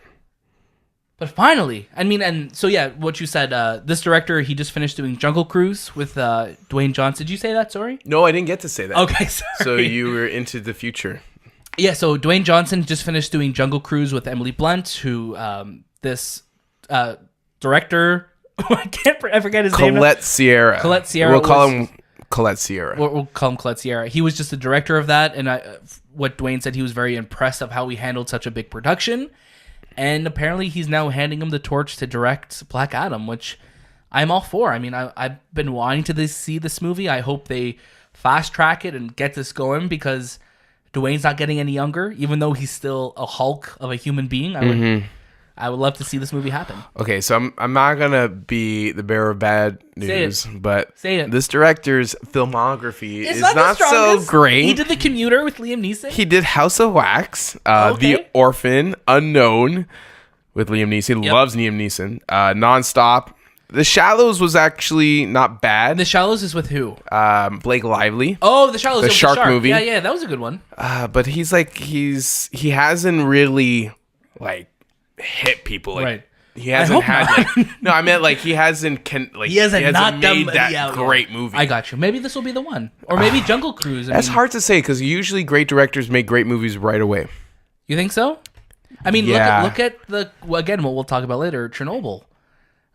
But finally, I mean, and so yeah, what you said, this director, he just finished doing Jungle Cruise with Dwayne Johnson. Did you say that, sorry? No, I didn't get to say that. Okay, sorry. So you were into the future. Yeah, so Dwayne Johnson just finished doing Jungle Cruise with Emily Blunt, who this director, I forget his name. Collet-Serra. Collet-Serra. We'll call him Collet-Serra. We'll call him Collet-Serra. He was just the director of that, and what Dwayne said, he was very impressed of how he handled such a big production. And apparently he's now handing him the torch to direct Black Adam, which I'm all for. I mean, I've been wanting to see this movie. I hope they fast track it and get this going because Dwayne's not getting any younger, even though he's still a Hulk of a human being. I would love to see this movie happen. Okay, so I'm not going to be the bearer of bad news, but this director's filmography is not so great. He did The Commuter with Liam Neeson. He did House of Wax, The Orphan, Unknown with Liam Neeson. Loves Liam Neeson. Nonstop. The Shallows was actually not bad. The Shallows is with who? Blake Lively. Oh, The Shallows. The shark movie. Yeah, that was a good one. But he hasn't really hit people. Right. He hasn't had no, I meant he hasn't made that great movie. I got you. Maybe this will be the one, or maybe Jungle Cruise. That's hard to say because usually great directors make great movies right away. You think so? I mean, look at what we'll talk about later, Chernobyl,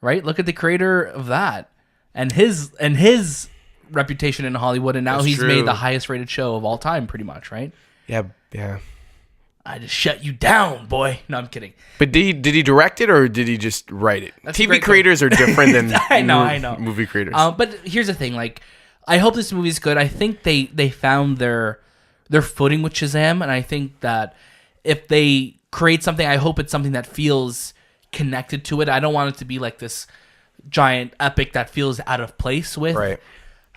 right? Look at the creator of that and his reputation in Hollywood, and now he's made the highest rated show of all time, pretty much, right? Yeah. I just shut you down, boy. No, I'm kidding. But did he direct it or did he just write it? That's TV creators are different than I know movie creators. But here's the thing: I hope this movie's good. I think they found their footing with Shazam, and I think that if they create something, I hope it's something that feels connected to it. I don't want it to be like this giant epic that feels out of place with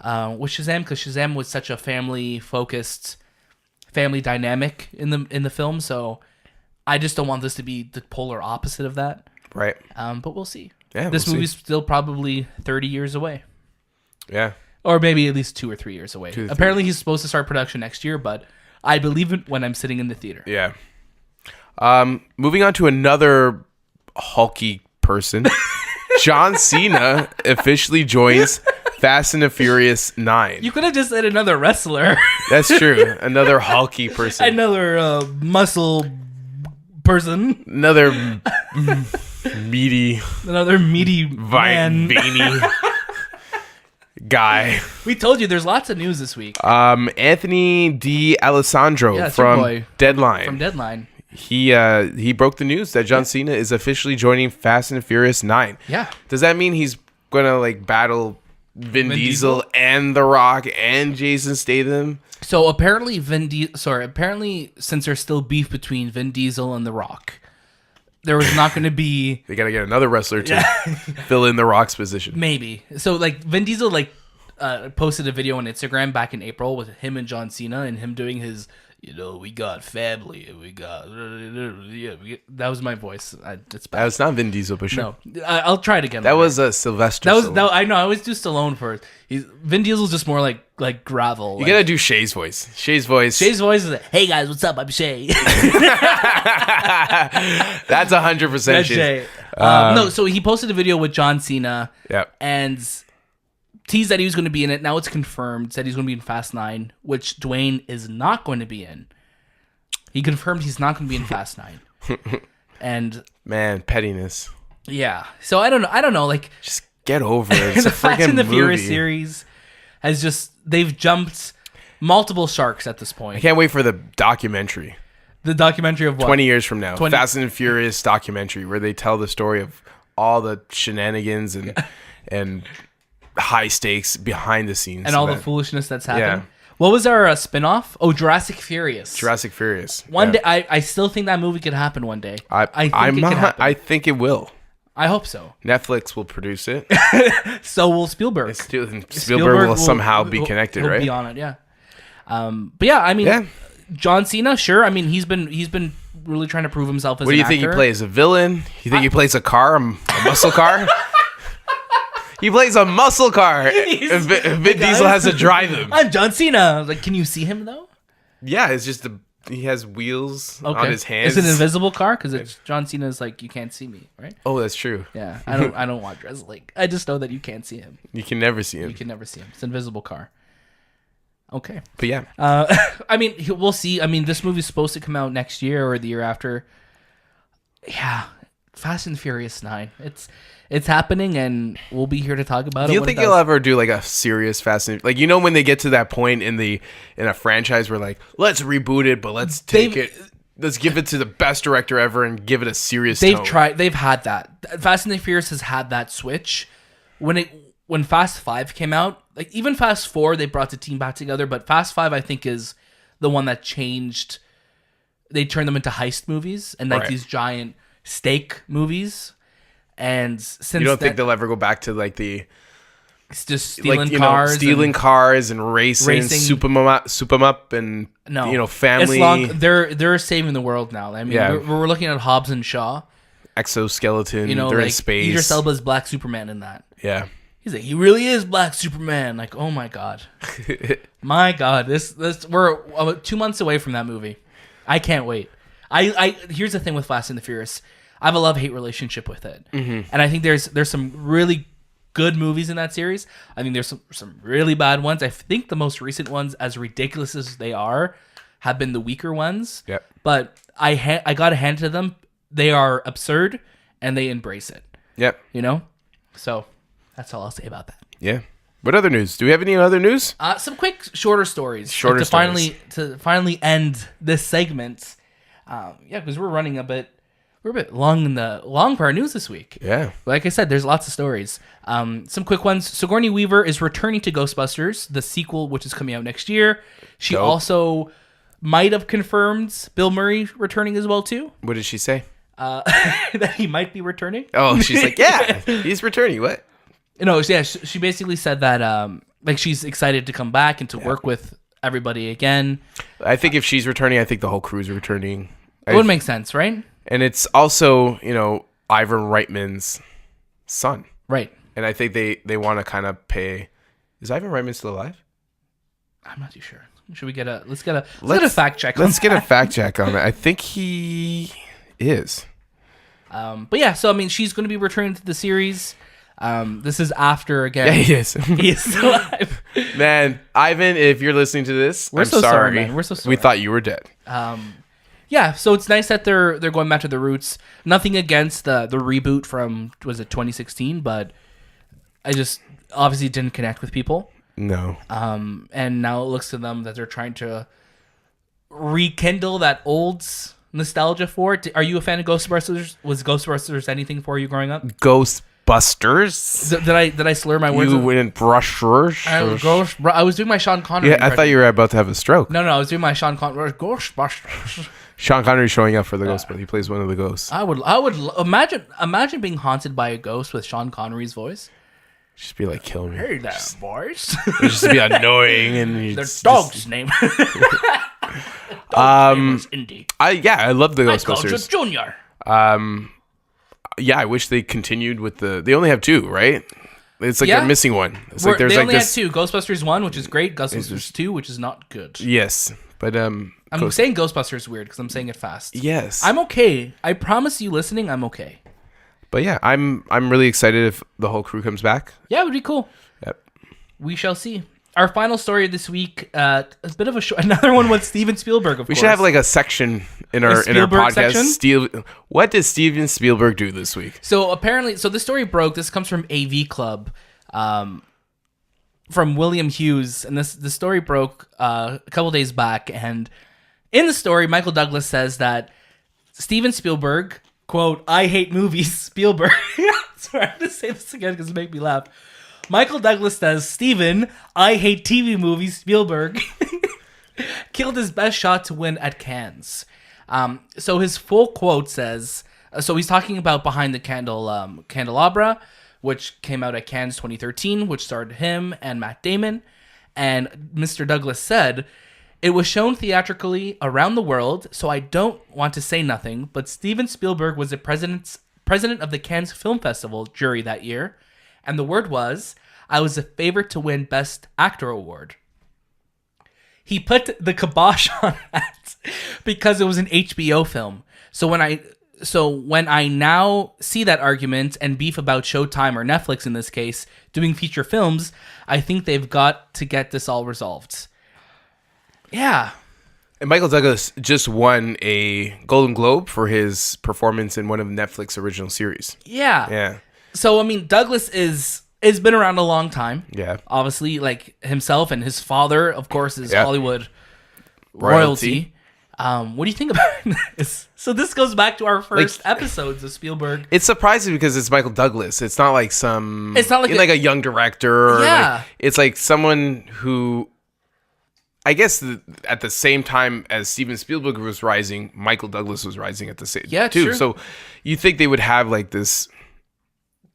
Shazam, because Shazam was such a family dynamic in the film, so I just don't want this to be the polar opposite of that. Right. But we'll see. Yeah, this movie's still probably 30 years away. Yeah. Or maybe at least 2 or 3 years away. Apparently he's supposed to start production next year, but I believe it when I'm sitting in the theater. Yeah. Moving on to another hulky person. John Cena officially joins Fast and the Furious 9. You could have just said another wrestler. That's true. Another hulky person. Another muscle person. Another meaty. Another meaty man. Veiny guy. We told you there's lots of news this week. Anthony D. Alessandro Yeah, it's your from boy. Deadline. From Deadline. He broke the news that John Cena is officially joining Fast and Furious 9. Yeah. Does that mean he's gonna like battle Vin Diesel and The Rock and Jason Statham? So apparently apparently since there's still beef between Vin Diesel and The Rock, there was not going to be... They gotta get another wrestler to fill in The Rock's position. Maybe. So like Vin Diesel posted a video on Instagram back in April with him and John Cena and him doing his, we got family, we got... that was my voice. It's bad. That was not Vin Diesel, but sure. No, I'll try it again. That was Sylvester Stallone. I know, I always do Stallone first. Vin Diesel's just more like gravel. You gotta do Shay's voice. Shay's voice is like, hey guys, what's up? I'm Shay. That's 100% Shay. No, so he posted a video with John Cena. Yep. And teased that he was going to be in it. Now it's confirmed. Said he's going to be in Fast 9, which Dwayne is not going to be in. He confirmed he's not going to be in Fast 9. And man, pettiness. Yeah. So I don't know. Like, just get over it. It's the a Fast freaking and the movie. Furious series they've jumped multiple sharks at this I point. can't wait for the documentary. The documentary of what? 20 years from now. Fast and Furious documentary where they tell the story of all the shenanigans and high stakes behind the scenes. And all the foolishness that's happened. Yeah. What was our spin-off? Oh, Jurassic Furious. Jurassic Furious. One day, I still think that movie could happen one day. I think it could happen. I think it will. I hope so. Netflix will produce it. So will Spielberg. Spielberg will somehow be connected, right? He'll be on it, yeah. But yeah, I mean, John Cena, sure. I mean, he's been really trying to prove himself as an actor. What do you think he plays? A villain? You think he plays a car, a muscle car? He plays a muscle car. Vin Diesel has to drive him. I'm John Cena. Like, can you see him though? Yeah, it's just he has wheels on his hands. It's an invisible car because it's John Cena's like you can't see me, right? Oh, that's true. Yeah, I don't watch wrestling. I just know that you can't see him. You can never see him. You can never see him. It's an invisible car. Okay, but yeah, I mean, we'll see. I mean, this movie's supposed to come out next year or the year after. Yeah, Fast and Furious 9. It's happening, and we'll be here to talk about it. Do you think you'll ever do like a serious Fast and like when they get to that point in a franchise where like let's reboot it, but let's give it to the best director ever and give it a serious tone. They've had that. Fast and the Furious has had that switch. When Fast 5 came out, like even Fast 4, they brought the team back together, but Fast 5 I think is the one that changed. They turned them into heist movies and like these giant steak movies. And since you don't think they'll ever go back to like it's just stealing cars and racing, soup them up, and family. They're saving the world now. I mean, we're looking at Hobbs and Shaw, exoskeleton. They're in space. Idris Elba's Black Superman in that. Yeah, he's like he really is Black Superman. Like, oh my god, my god, this we're about 2 months away from that movie. I can't wait. I here's the thing with Fast and the Furious. I have a love-hate relationship with it. Mm-hmm. And I think there's some really good movies in that series. I think there's some really bad ones. I think the most recent ones, as ridiculous as they are, have been the weaker ones. Yep. But I got to hand to them. They are absurd, and they embrace it. Yep. So that's all I'll say about that. Yeah. What other news? Do we have any other news? Some quick, shorter stories. To finally end this segment. Because we're running a bit long for our news this week. Yeah. Like I said, there's lots of stories. Some quick ones. Sigourney Weaver is returning to Ghostbusters, the sequel, which is coming out next year. She also might have confirmed Bill Murray returning as well, too. What did she say? That he might be returning. Oh, she's like, yeah, he's returning. What? Yeah, she basically said that she's excited to come back and to work with everybody again. I think if she's returning, I think the whole crew's returning. It would make sense, right? And it's also, Ivan Reitman's son. Right. And I think they want to kind of pay. Is Ivan Reitman still alive? I'm not too sure. Should we let's get a fact check on Let's get a fact check on it. I think he is. But yeah, so I mean, she's going to be returning to the series. This is after, again. Yeah, he is. He is still alive. Man, Ivan, if you're listening to this, I'm so sorry. Man. We're so sorry. We thought you were dead. Yeah, so it's nice that they're going back to the roots. Nothing against the reboot from, was it 2016? But obviously didn't connect with people. No. And now it looks to them that they're trying to rekindle that old nostalgia for it. Are you a fan of Ghostbusters? Was Ghostbusters anything for you growing up? Ghostbusters? Did I slur my words? You went brushers? I was doing my Sean Connery. Yeah, I thought you were about to have a stroke. No, I was doing my Sean Connery. Ghostbusters. Sean Connery showing up for the Ghostbusters. He plays one of the ghosts. I would imagine being haunted by a ghost with Sean Connery's voice. Just be like, kill me. Hey there, boys. Just be annoying and Their dog's name. Dog's name is Indy. I love the I called you Ghostbusters. Junior. Yeah, I wish they continued with they only have 2, right? It's like they're missing one. It's like there's they like only this. have 2. Ghostbusters 1, which is great. Ghostbusters 2, which is not good. Yes, but I'm saying Ghostbusters weird because I'm saying it fast. Yes, I'm okay. I promise you, listening, I'm okay. But yeah, I'm really excited if the whole crew comes back. Yeah, it would be cool. Yep. We shall see. Our final story this week, a bit of another one with Steven Spielberg. Of course, we should have like a section in our podcast. Section? What did Steven Spielberg do this week? So apparently, this story broke. This comes from AV Club, from William Hughes, and the story broke a couple days back. And in the story, Michael Douglas says that Steven Spielberg, quote, "I hate movies, Spielberg." Sorry, I'm going to say this again because it made me laugh. Michael Douglas says, "Steven, I hate TV movies, Spielberg." Killed his best shot to win at Cannes. So his full quote says, so he's talking about Behind the Candelabra, which came out at Cannes 2013, which starred him and Matt Damon. And Mr. Douglas said, "It was shown theatrically around the world, so I don't want to say nothing, but Steven Spielberg was the president of the Cannes Film Festival jury that year, and the word was, I was a favorite to win Best Actor award." He put the kibosh on that because it was an HBO film. So when I now see that argument and beef about Showtime or Netflix in this case doing feature films, I think they've got to get this all resolved. Yeah. And Michael Douglas just won a Golden Globe for his performance in one of Netflix's original series. Yeah. Yeah. So, I mean, Douglas has been around a long time. Yeah. Obviously, like himself and his father, of course, is Hollywood royalty. What do you think about this? So this goes back to our first episodes of Spielberg. It's surprising because it's Michael Douglas. It's not like it's not like a young director. Yeah. It's like someone who, I guess, at the same time as Steven Spielberg was rising, Michael Douglas was rising at the same time too. True. So you think they would have like this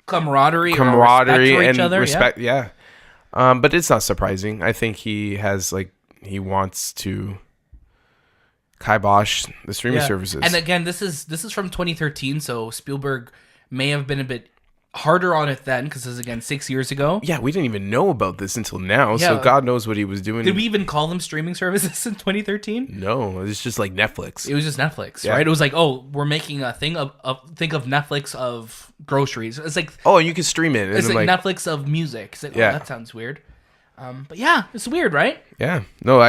camaraderie and respect. Yeah. But it's not surprising. I think he wants to kibosh the streaming services. And again, this is from 2013, so Spielberg may have been a bit harder on it then, because this is again 6 years ago. Yeah, we didn't even know about this until now, so God knows what he was doing. Did we even call them streaming services in 2013? No, it was just like Netflix. It was just Netflix, right? It was like, oh, we're making a thing of think of Netflix of groceries. It's like, oh, you can stream it. It's like Netflix of music. It's like, oh, that sounds weird. But yeah, it's weird, right? Yeah. No,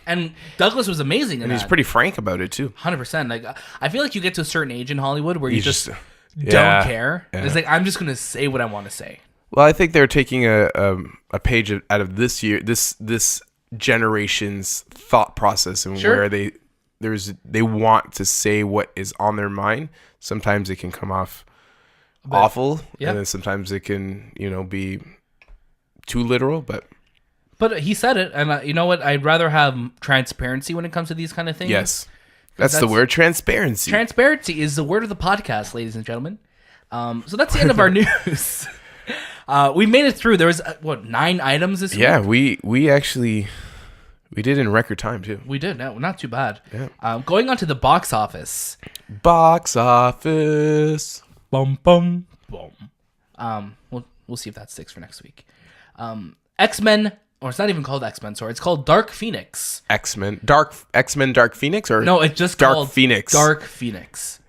and Douglas was amazing in he's pretty frank about it too. 100%. Like, I feel like you get to a certain age in Hollywood where you just don't care. Yeah. It's like, I'm just gonna say what I want to say. Well, I think they're taking a page out of this generation's thought process, and where they want to say what is on their mind. Sometimes it can come off awful, and then sometimes it can be too literal. But he said it, and you know what? I'd rather have transparency when it comes to these kind of things. Yes. That's the word, transparency. Transparency is the word of the podcast, ladies and gentlemen. So that's the end of our news. We made it through. There was 9 items this week? Yeah, we did it in record time too. We did. No, not too bad. Yeah. Going on to the box office. Box office. Bum bum bum. We'll see if that sticks for next week. X-Men. Or it's not even called X-Men, sorry. It's called Dark Phoenix. X-Men Dark Phoenix? Or no, it's just Dark called Phoenix. Dark Phoenix.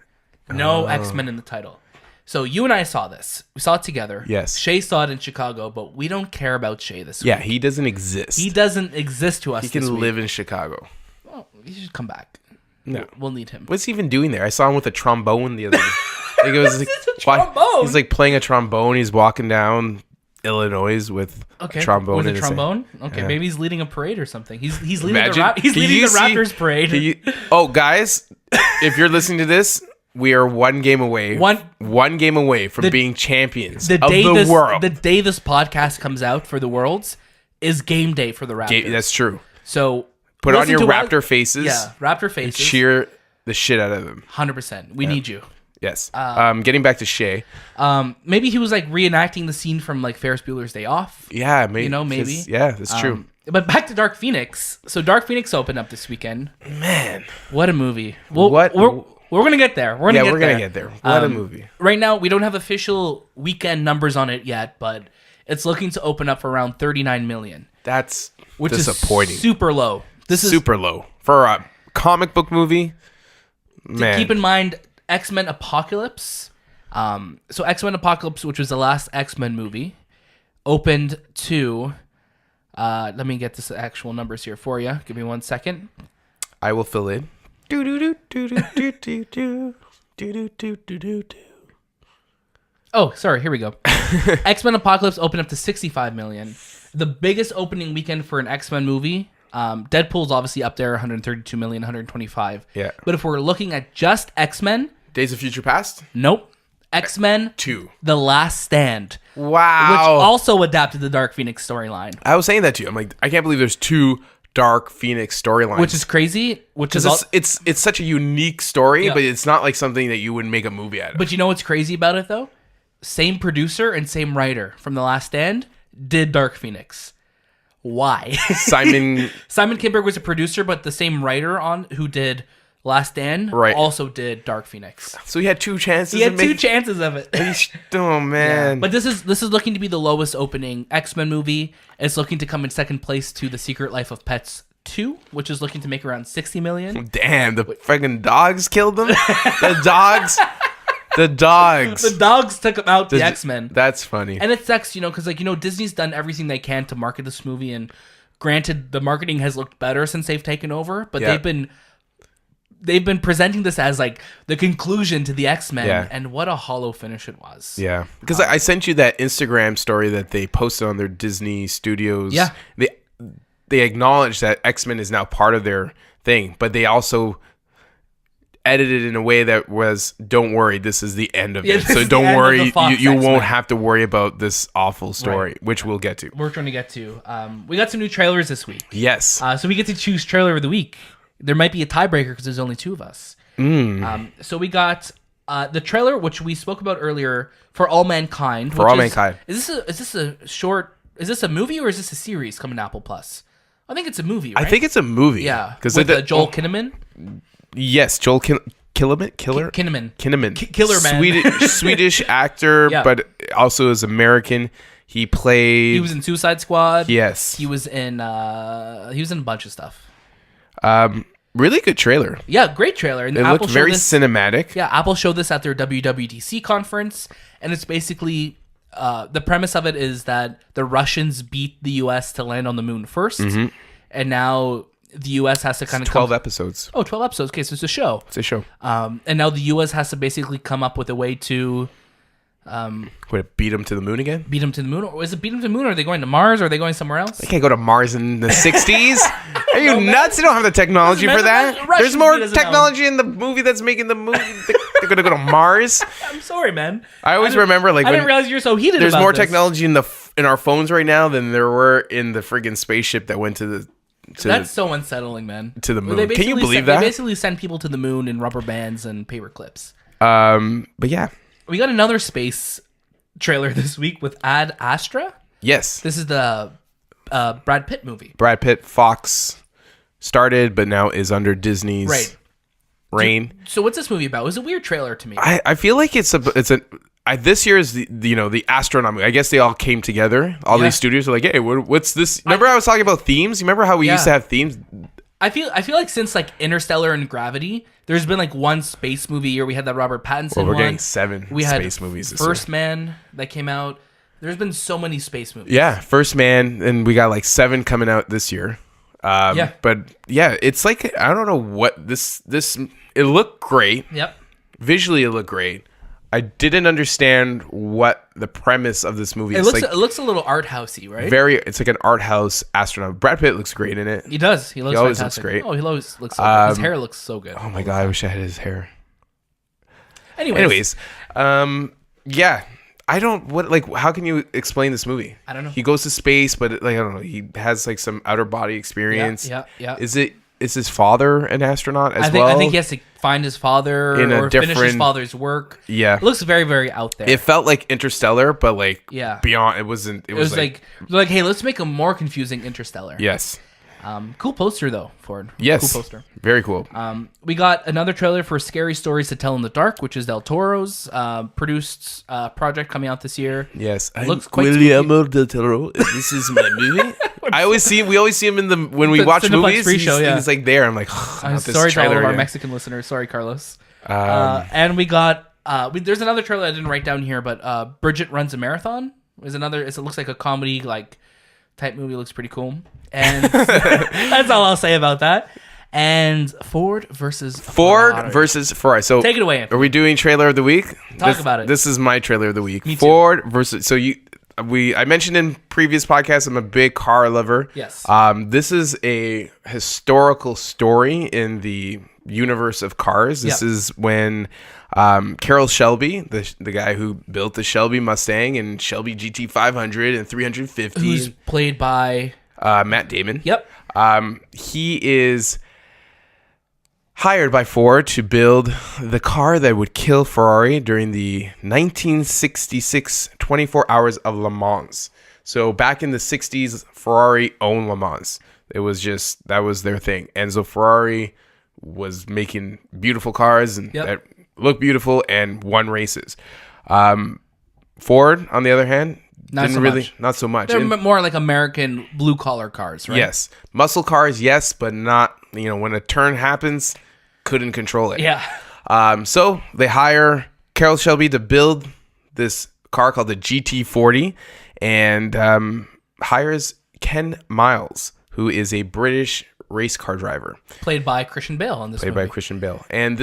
No X-Men in the title. So you and I saw this. We saw it together. Yes. Shay saw it in Chicago, but we don't care about Shay this week. Yeah, he doesn't exist. He doesn't exist to us. He can live in Chicago. Well, he should come back. No. We'll need him. What's he even doing there? I saw him with a trombone the other day. Like, it was like, trombone? He's like playing a trombone. He's walking down Illinois with a trombone. With in a his hand. trombone? Okay, Yeah. maybe he's leading a parade or something. He's leading Imagine- he's can leading you the see- Raptors parade. Oh, guys, if you're listening to this, we are one game away. One game away from being champions of the world. The day this podcast comes out for the Worlds is game day for the Raptors. That's true. So Put on listen your to Raptor faces. Yeah, Raptor faces. Cheer the shit out of them. 100%. We need you. Yes. Getting back to Shay. Maybe he was like reenacting the scene from like Ferris Bueller's Day Off. Yeah, maybe. Maybe. Yeah, that's true. But back to Dark Phoenix. So Dark Phoenix opened up this weekend. Man, what a movie! Well, we're gonna get there. We're gonna get there. What a movie! Right now, we don't have official weekend numbers on it yet, but it's looking to open up for around 39 million. That's which disappointing. Is super low. This is super low for a comic book movie. Man, keep in mind X-Men Apocalypse. So X-Men Apocalypse, which was the last X-Men movie, opened to. Let me get the actual numbers here for you. Give me 1 second. I will fill in. Oh, sorry. Here we go. X-Men Apocalypse opened up to 65 million. The biggest opening weekend for an X-Men movie. Deadpool's obviously up there, 132 million, 125. Yeah. But if we're looking at just X-Men, Days of Future Past? Nope. X-Men 2. The Last Stand. Wow. Which also adapted the Dark Phoenix storyline. I was saying that to you. I'm like, I can't believe there's 2 Dark Phoenix storylines. Which is crazy. Because it's such a unique story, Yeah. but it's not like something that you would make a movie out of. But you know what's crazy about it, though? Same producer and same writer from The Last Stand did Dark Phoenix. Why? Simon Kinberg was a producer, but the same writer on who did Last Stand also did Dark Phoenix. So he had 2 chances. He had 2 chances of it. Oh man! Yeah. But this is looking to be the lowest opening X-Men movie. It's looking to come in second place to The Secret Life of Pets 2, which is looking to make around 60 million. Damn, the fucking dogs killed them. The dogs. The dogs took out the X-Men. That's funny. And it sucks, because Disney's done everything they can to market this movie, and granted, the marketing has looked better since they've taken over, but they've been presenting this as like the conclusion to the X-Men, and what a hollow finish it was. Yeah, because I sent you that Instagram story that they posted on their Disney Studios. Yeah, they acknowledge that X-Men is now part of their thing, but they also edited in a way that was, don't worry, this is the end of it. So don't worry, you won't have to worry about this awful story, which we'll get to. We're trying to get to. We got some new trailers this week. Yes. So we get to choose trailer of the week. There might be a tiebreaker because there's only 2 of us. So we got the trailer, which we spoke about earlier, for All Mankind. Is this a movie or is this a series coming to Apple Plus? I think it's a movie, right? I think it's a movie. Yeah. With Joel Kinnaman? Yes, Joel Kinnaman. Swedish actor, but also is American. He was in Suicide Squad. Yes. He was in a bunch of stuff. Really good trailer. Yeah, great trailer. And it looked very cinematic. Yeah, Apple showed this at their WWDC conference, and it's basically the premise of it is that the Russians beat the US to land on the moon first, and now the US has to kind of 12 episodes. Oh, 12 episodes. Okay, so it's a show. It's a show. And now the US has to basically come up with a way to beat them to the moon again? Beat them to the moon? Or is it beat them to the moon? Or are they going to Mars? Or are they going somewhere else? They can't go to Mars in the 60s. Are you nuts? You don't have the technology for that. There's more technology in the movie that's making the movie. They're going to go to Mars. I'm sorry, man. I always remember I didn't realize you were so heated there's about more this. technology in our phones right now than there were in the friggin' spaceship that went to the... That's so unsettling, man. To the moon. Can you believe that? They basically send people to the moon in rubber bands and paper clips. But yeah. We got another space trailer this week with Ad Astra. Yes. This is the Brad Pitt movie. Brad Pitt, Fox started, but now is under Disney's reign. So what's this movie about? It was a weird trailer to me. I feel like this year is the astronaut movie. I guess they all came together. All these studios are like, hey, what's this? Remember I was talking about themes? You remember how we used to have themes? I feel like since like Interstellar and Gravity, there's been like one space movie year. We had that Robert Pattinson one. We're getting 7 space movies this year. First Man that came out. There's been so many space movies. Yeah, First Man, and we got like 7 coming out this year. But yeah, it's like, I don't know what this it looked great. Yep. Visually it looked great. I didn't understand what the premise of this movie is. It looks a little art housey, right? It's like an art house astronaut. Brad Pitt looks great in it. He does. He always fantastic. looks great. Oh, he always looks so good. His hair looks so good. Oh my god, I wish I had his hair. Anyways, yeah. I don't how can you explain this movie? I don't know. He goes to space, but I don't know. He has like some outer body experience. Yeah. Is his father an astronaut as well? I think he has to find his father finish his father's work. Yeah. It looks very, very out there. It felt like Interstellar, but beyond. It wasn't. It was like, hey, let's make a more confusing Interstellar. Yes. Cool poster though, Ford. Yes. Cool poster. Very cool. We got another trailer for Scary Stories to Tell in the Dark, which is Del Toro's produced project coming out this year. Yes. Looks quite Guillermo del Toro. This is my movie. We always see him when we watch movies. He's like there. I'm like, sorry to all of our Mexican listeners. Sorry, Carlos. And we got there's another trailer I didn't write down here, but Bridget Runs a Marathon is another. It looks like a comedy type movie. Looks pretty cool. And that's all I'll say about that. And Ford versus Ferrari. So take it away, Anthony. Are we doing trailer of the week? Talk about it. This is my trailer of the week. Me too. Ford versus. I mentioned in previous podcasts I'm a big car lover. Yes. This is a historical story in the universe of cars. This is when Carroll Shelby, the guy who built the Shelby Mustang and Shelby GT 500 and 350, who's played by Matt Damon. Yep. He is hired by Ford to build the car that would kill Ferrari during the 1966 24 Hours of Le Mans. So back in the 60s, Ferrari owned Le Mans. It was that was their thing. And so Ferrari was making beautiful cars and that looked beautiful and won races. Ford, on the other hand, not so much. They're more like American blue collar cars, right? Yes. Muscle cars, yes, but not, when a turn happens, couldn't control it. Yeah. So they hire Carroll Shelby to build this car called the GT40 and hires Ken Miles, who is a British race car driver. Played by Christian Bale in this movie. Played by Christian Bale. And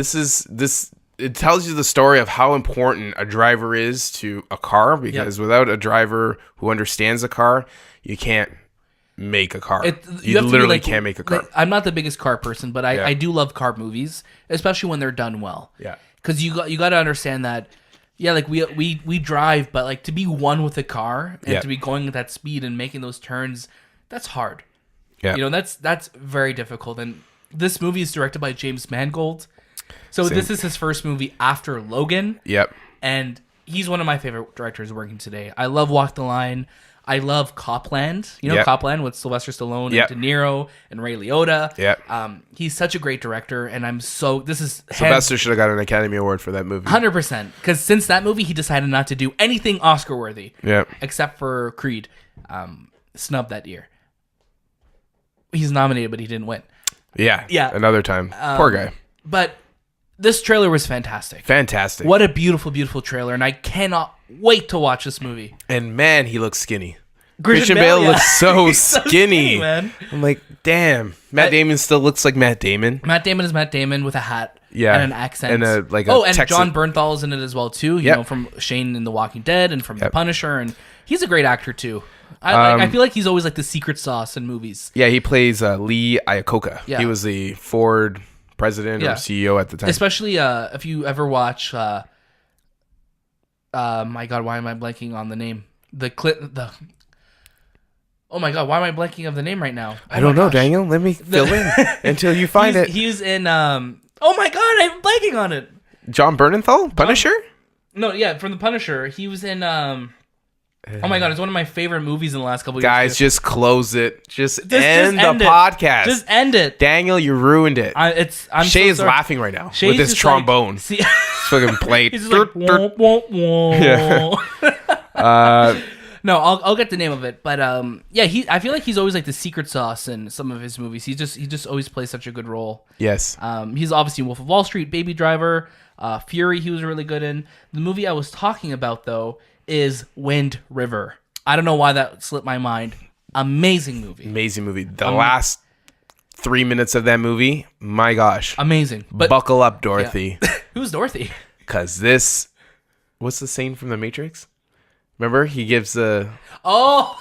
it tells you the story of how important a driver is to a car, because without a driver who understands a car, you can't make a car. You literally can't make a car. I'm not the biggest car person, but I do love car movies, especially when they're done well. Yeah. Because you got to understand that, we drive, but to be one with a car and to be going at that speed and making those turns, that's hard. Yeah. That's very difficult. And this movie is directed by James Mangold. So this is his first movie after Logan. Yep. And he's one of my favorite directors working today. I love Walk the Line. I love Copland. Copland with Sylvester Stallone and De Niro and Ray Liotta. Yeah. He's such a great director, and Sylvester should have got an Academy Award for that movie. 100%. Because since that movie, he decided not to do anything Oscar-worthy. Yeah. Except for Creed. Snubbed that year. He's nominated, but he didn't win. Yeah. Another time. Poor guy. But this trailer was fantastic. Fantastic. What a beautiful, beautiful trailer. And I cannot wait to watch this movie. And man, he looks skinny. Christian Bale looks so skinny, man. I'm like, damn. Matt Damon still looks like Matt Damon. Matt Damon is Matt Damon with a hat. Yeah. And an accent. And and John Bernthal is in it as well, too. You know, from Shane in The Walking Dead and from The Punisher. And he's a great actor, too. I feel like he's always the secret sauce in movies. Yeah, he plays Lee Iacocca. Yeah. He was the Ford president or CEO at the time. Especially if you ever watch my God, why am I blanking on the name? Oh my God, why am I blanking of the name right now? I don't know, Daniel. Let me fill in until you find it. He's in oh my God, I'm blanking on it. John Bernthal? Punisher? No, yeah, from The Punisher. He was in oh my God, it's one of my favorite movies in the last couple of years. Guys, just close it. Just end the podcast. Just end it. Daniel, you ruined it. I'm Shay is laughing right now with his trombone. See, fucking plate. He's just wah, wah, wah. Yeah. No, I'll get the name of it, but I feel like he's always the secret sauce in some of his movies. He just always plays such a good role. Yes. He's obviously Wolf of Wall Street, Baby Driver, Fury. He was really good in. The movie I was talking about though is Wind River. I don't know why that slipped my mind. Amazing movie. Amazing movie. The last 3 minutes of that movie, my gosh. Amazing. But buckle up, Dorothy. Yeah. Who's Dorothy? Because this what's the saying from The Matrix? Remember, he gives the. Oh.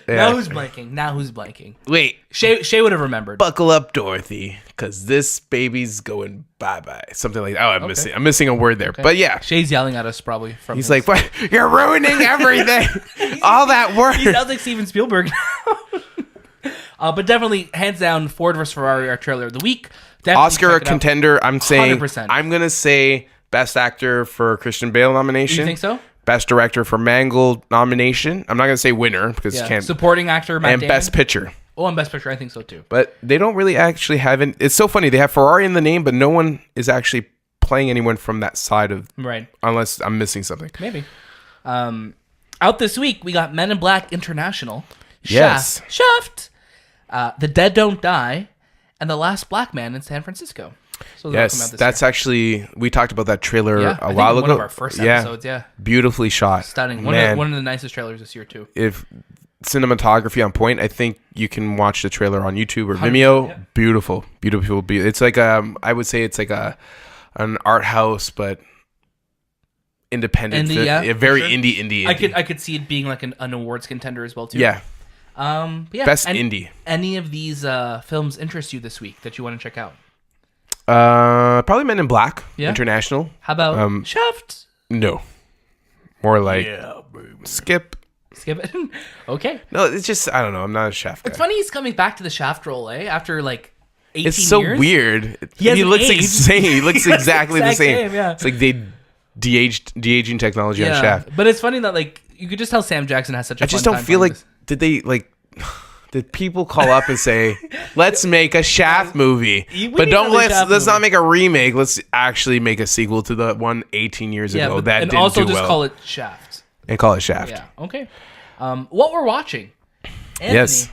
Yeah. Now who's blanking? Wait, Shay would have remembered. buckle up, Dorothy, because this baby's going bye-bye. Something like that. Oh, I'm missing a word there. Okay. But yeah. Shay's yelling at us probably. He's like, what? You're ruining everything. All that work. He sounds like Steven Spielberg now. But definitely, hands down, Ford vs. Ferrari, our trailer of the week. Definitely Oscar contender, I'm saying. 100%. I'm going to say Best Actor for Christian Bale nomination. You think so? Best Director for Mangold nomination. I'm not going to say winner because you can't. Supporting actor, Matt and Damon. Best Picture. Oh, and Best Picture, I think so too. But they don't really actually have it. It's so funny. They have Ferrari in the name, but no one is actually playing anyone from that side of. Right. Unless I'm missing something. Maybe. Out this week, we got Men in Black International. Yes. Shaft. The Dead Don't Die. And The Last Black Man in San Francisco. So yes, that's actually, we talked about that trailer a while ago. One of our first episodes, yeah. Beautifully shot. Stunning. One of the nicest trailers this year, too. If cinematography on point, I think you can watch the trailer on YouTube or Vimeo. Yeah. Beautiful. It's like, I would say it's like an art house, but independent. Indie, very indie. I could see it being like an awards contender as well, too. Yeah. Best indie. Any of these films interest you this week that you want to check out? Probably Men in Black. Yeah? International. How about Shaft? No. More like Skip it. Okay. No, it's just, I don't know. I'm not a Shaft guy. It's funny he's coming back to the Shaft role, after like 18 years. It's so weird. He looks insane. He looks exactly the same. Yeah. It's like they de-aging technology on Shaft. But it's funny that like you could just tell Sam Jackson has such a I just don't feel like did people call up and say, let's make a Shaft movie, but let's not make a remake. Let's actually make a sequel to the one 18 years ago that didn't do well. And also just call it Shaft. And call it Shaft. Yeah. Okay. What we're watching. Anthony, yes.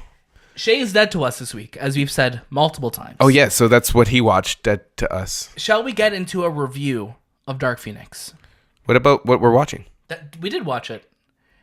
Shay is dead to us this week, as we've said multiple times. Oh, yeah. So that's what he watched, dead to us. Shall we get into a review of Dark Phoenix? What about what we're watching? We did watch it.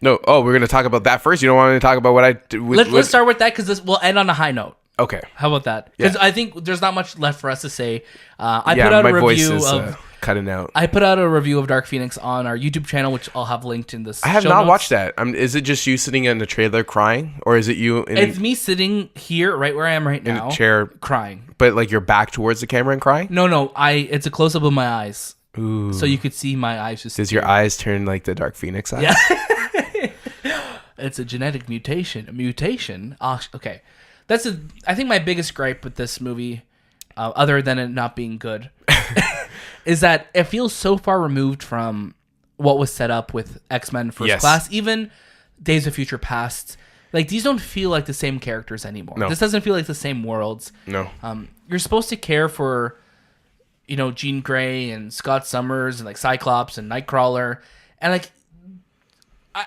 No. Oh, we're going to talk about that first? You don't want me to talk about what I did? Let's start with that because we'll end on a high note. Okay. How about that? Because I think there's not much left for us to say. I put out my a review voice is of cutting out. I put out a review of Dark Phoenix on our YouTube channel, which I'll have linked in this. I have not watched that. Is it just you sitting in the trailer crying, or is it you? It's me sitting here, right where I am right now, in a chair, crying. But like your back towards the camera and crying? No. It's a close up of my eyes. Ooh. So you could see my eyes just. Does your eyes turn like the Dark Phoenix eyes? Yeah. It's a genetic mutation. Okay. I think my biggest gripe with this movie, other than it not being good, is that it feels so far removed from what was set up with X-Men First Class, even Days of Future Past. Like, these don't feel like the same characters anymore. No. This doesn't feel like the same worlds. No. You're supposed to care for, Jean Grey and Scott Summers and like Cyclops and Nightcrawler. And like,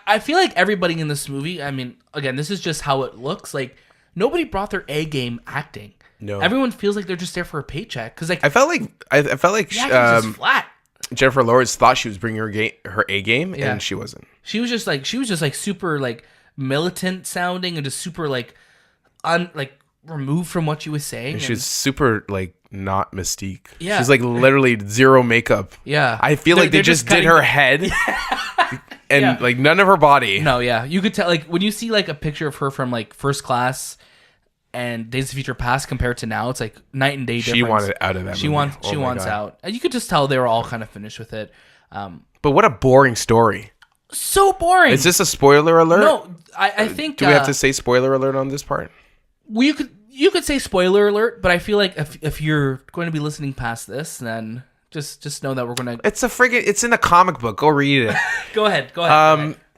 I feel like everybody in this movie, I mean, again, this is just how it looks. Like, nobody brought their A game acting. No. Everyone feels like they're just there for a paycheck. Because like, I felt like just flat. Jennifer Lawrence thought she was bringing her A game, and she wasn't. She was just like super like militant sounding and just super like removed from what she was saying. And she's super like not Mystique. Yeah. She's like literally zero makeup. Yeah. I feel like they just did her head. And like none of her body. No, yeah. You could tell, like, when you see like a picture of her from like First Class and Days of Future Past compared to now, it's like night and day difference. She wanted out of that movie. She wants out. And you could just tell they were all kind of finished with it. But what a boring story. So boring. Is this a spoiler alert? No, I think. Do we have to say spoiler alert on this part? Well, you could say spoiler alert, but I feel like if you're going to be listening past this, then just know that we're gonna. It's in a comic book. Go read it. Go ahead.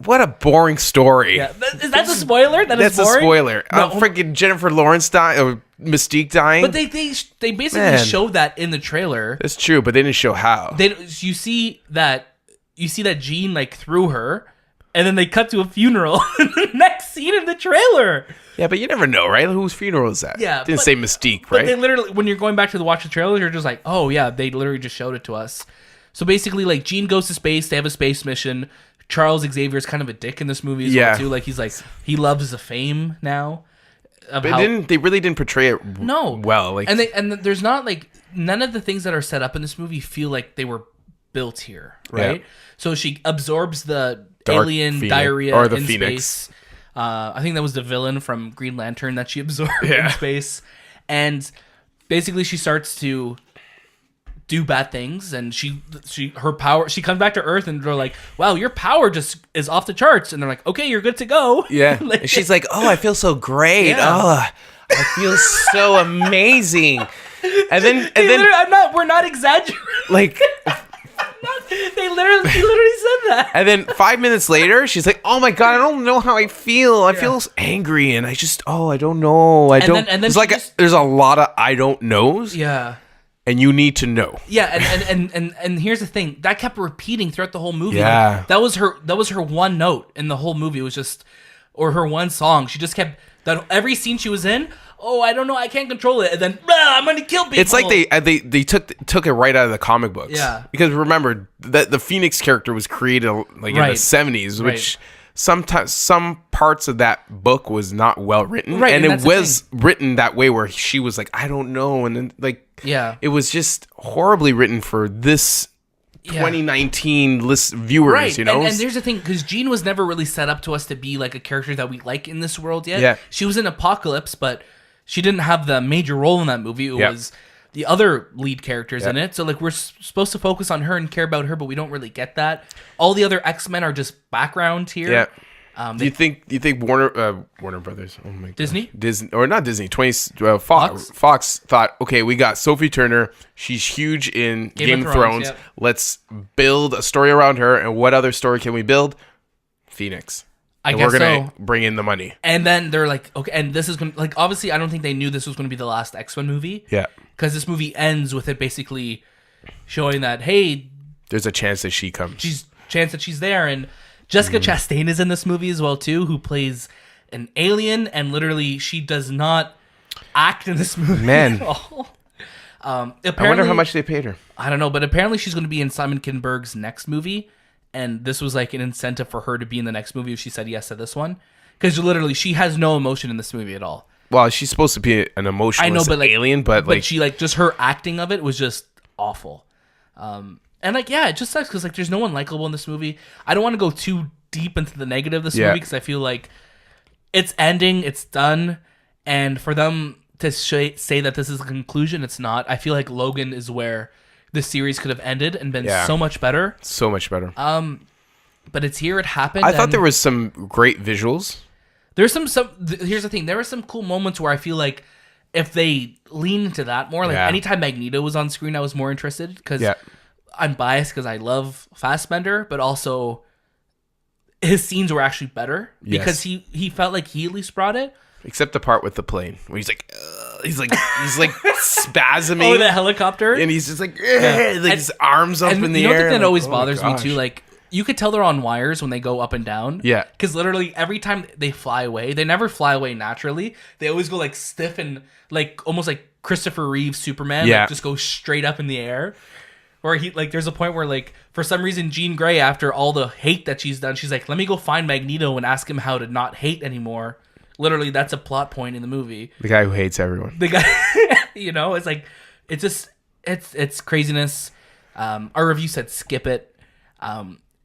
What a boring story. Yeah, is that a spoiler? That's a spoiler. No, freaking Jennifer Lawrence dying, or Mystique dying. But they basically showed that in the trailer. That's true, but they didn't show how. You see that Jean like threw her, and then they cut to a funeral in the next scene in the trailer. Yeah, but you never know, right? Whose funeral is that? Yeah, didn't say Mystique, right? But they literally, when you're going back to watch the trailer, you're just like, oh yeah, they literally just showed it to us. So basically, like, Jean goes to space. They have a space mission. Charles Xavier's kind of a dick in this movie as well too. Like, he's like, he loves the fame now. But they really didn't portray it well. Like, and there's not like, none of the things that are set up in this movie feel like they were built here, right? Yeah. So she absorbs the Dark alien Phoenix, diarrhea or the in Phoenix. space. I think that was the villain from Green Lantern that she absorbed Yeah. in space. And basically she starts to do bad things, and her power, she comes back to Earth, and they're like, wow, your power just is off the charts, and they're like, okay, you're good to go. Yeah. Like, And she's like, oh, I feel so great. Yeah. Oh, I feel so amazing. And then we're not exaggerating. like, They literally said that. and then 5 minutes later, she's like, oh my God, I don't know how I feel. I feel angry. And I don't know. I don't. then It's she like, just- there's a lot of I don't knows. Yeah. And you need to know. Yeah, and here's the thing that kept repeating throughout the whole movie. Yeah. Like, that was her one note in the whole movie. It was just, or her one song. She just kept that every scene she was in. Oh, I don't know, I can't control it, and then I'm gonna kill people. It's like they took it right out of the comic books. Yeah. Because remember that the Phoenix character was created like in the 70s, which sometimes some parts of that book was not well written, Right, and and it that's the was written that way where she was like, I don't know, and then like it was just horribly written for this 2019 list viewers, right. you know. And there's the thing, because Jean was never really set up to us to be like a character that we like in this world yet. Yeah. She was in Apocalypse, but she didn't have the major role in that movie. It was the other lead characters in it. So like we're supposed to focus on her and care about her, but we don't really get that. All the other X-Men are just background here. Yeah. Do you think Warner Brothers? Oh my God. Disney or not Disney? Fox thought, okay, we got Sophie Turner. She's huge in Game of Thrones. Yep. Let's build a story around her. And what other story can we build? Phoenix. I And guess we're gonna so. bring in the money. And then they're like, okay, and this is going to, like, obviously I don't think they knew this was going to be the last X-Men movie. Yeah. Because this movie ends with it basically showing that, hey, There's a chance that she comes. chance that she's there. And Jessica Chastain is in this movie as well, too, who plays an alien. And literally, she does not act in this movie Man. at all. I wonder how much they paid her. I don't know, but apparently she's going to be in Simon Kinberg's next movie. And this was like an incentive for her to be in the next movie if she said yes to this one. Because literally, she has no emotion in this movie at all. Well, she's supposed to be an emotionless alien, but like she like just her acting of it was just awful. And like, yeah, it just sucks because like there's no one likable in this movie. I don't want to go too deep into the negative of this movie because I feel like it's ending, it's done, and for them to say that this is the conclusion, it's not. I feel like Logan is where the series could have ended and been so much better. So much better. But it's here, it happened. I thought there was some great visuals. There's here's the thing. There were some cool moments where I feel like if they lean into that more, like anytime Magneto was on screen, I was more interested because I'm biased because I love Fassbender, but also his scenes were actually better because he felt like he at least brought it. Except the part with the plane where he's like spasming. Oh, the helicopter, and he's just like his arms up in the air. You know that like, always oh bothers me too. Like you could tell they're on wires when they go up and down. Yeah, because literally every time they fly away, they never fly away naturally. They always go like stiff and like almost like Christopher Reeve Superman. Yeah, like, just go straight up in the air. Or he like there's a point where like for some reason Jean Grey, after all the hate that she's done, she's like, let me go find Magneto and ask him how to not hate anymore. Literally, that's a plot point in the movie. The guy who hates everyone. The guy, you know, it's like, it's just, it's craziness. Our review said skip it.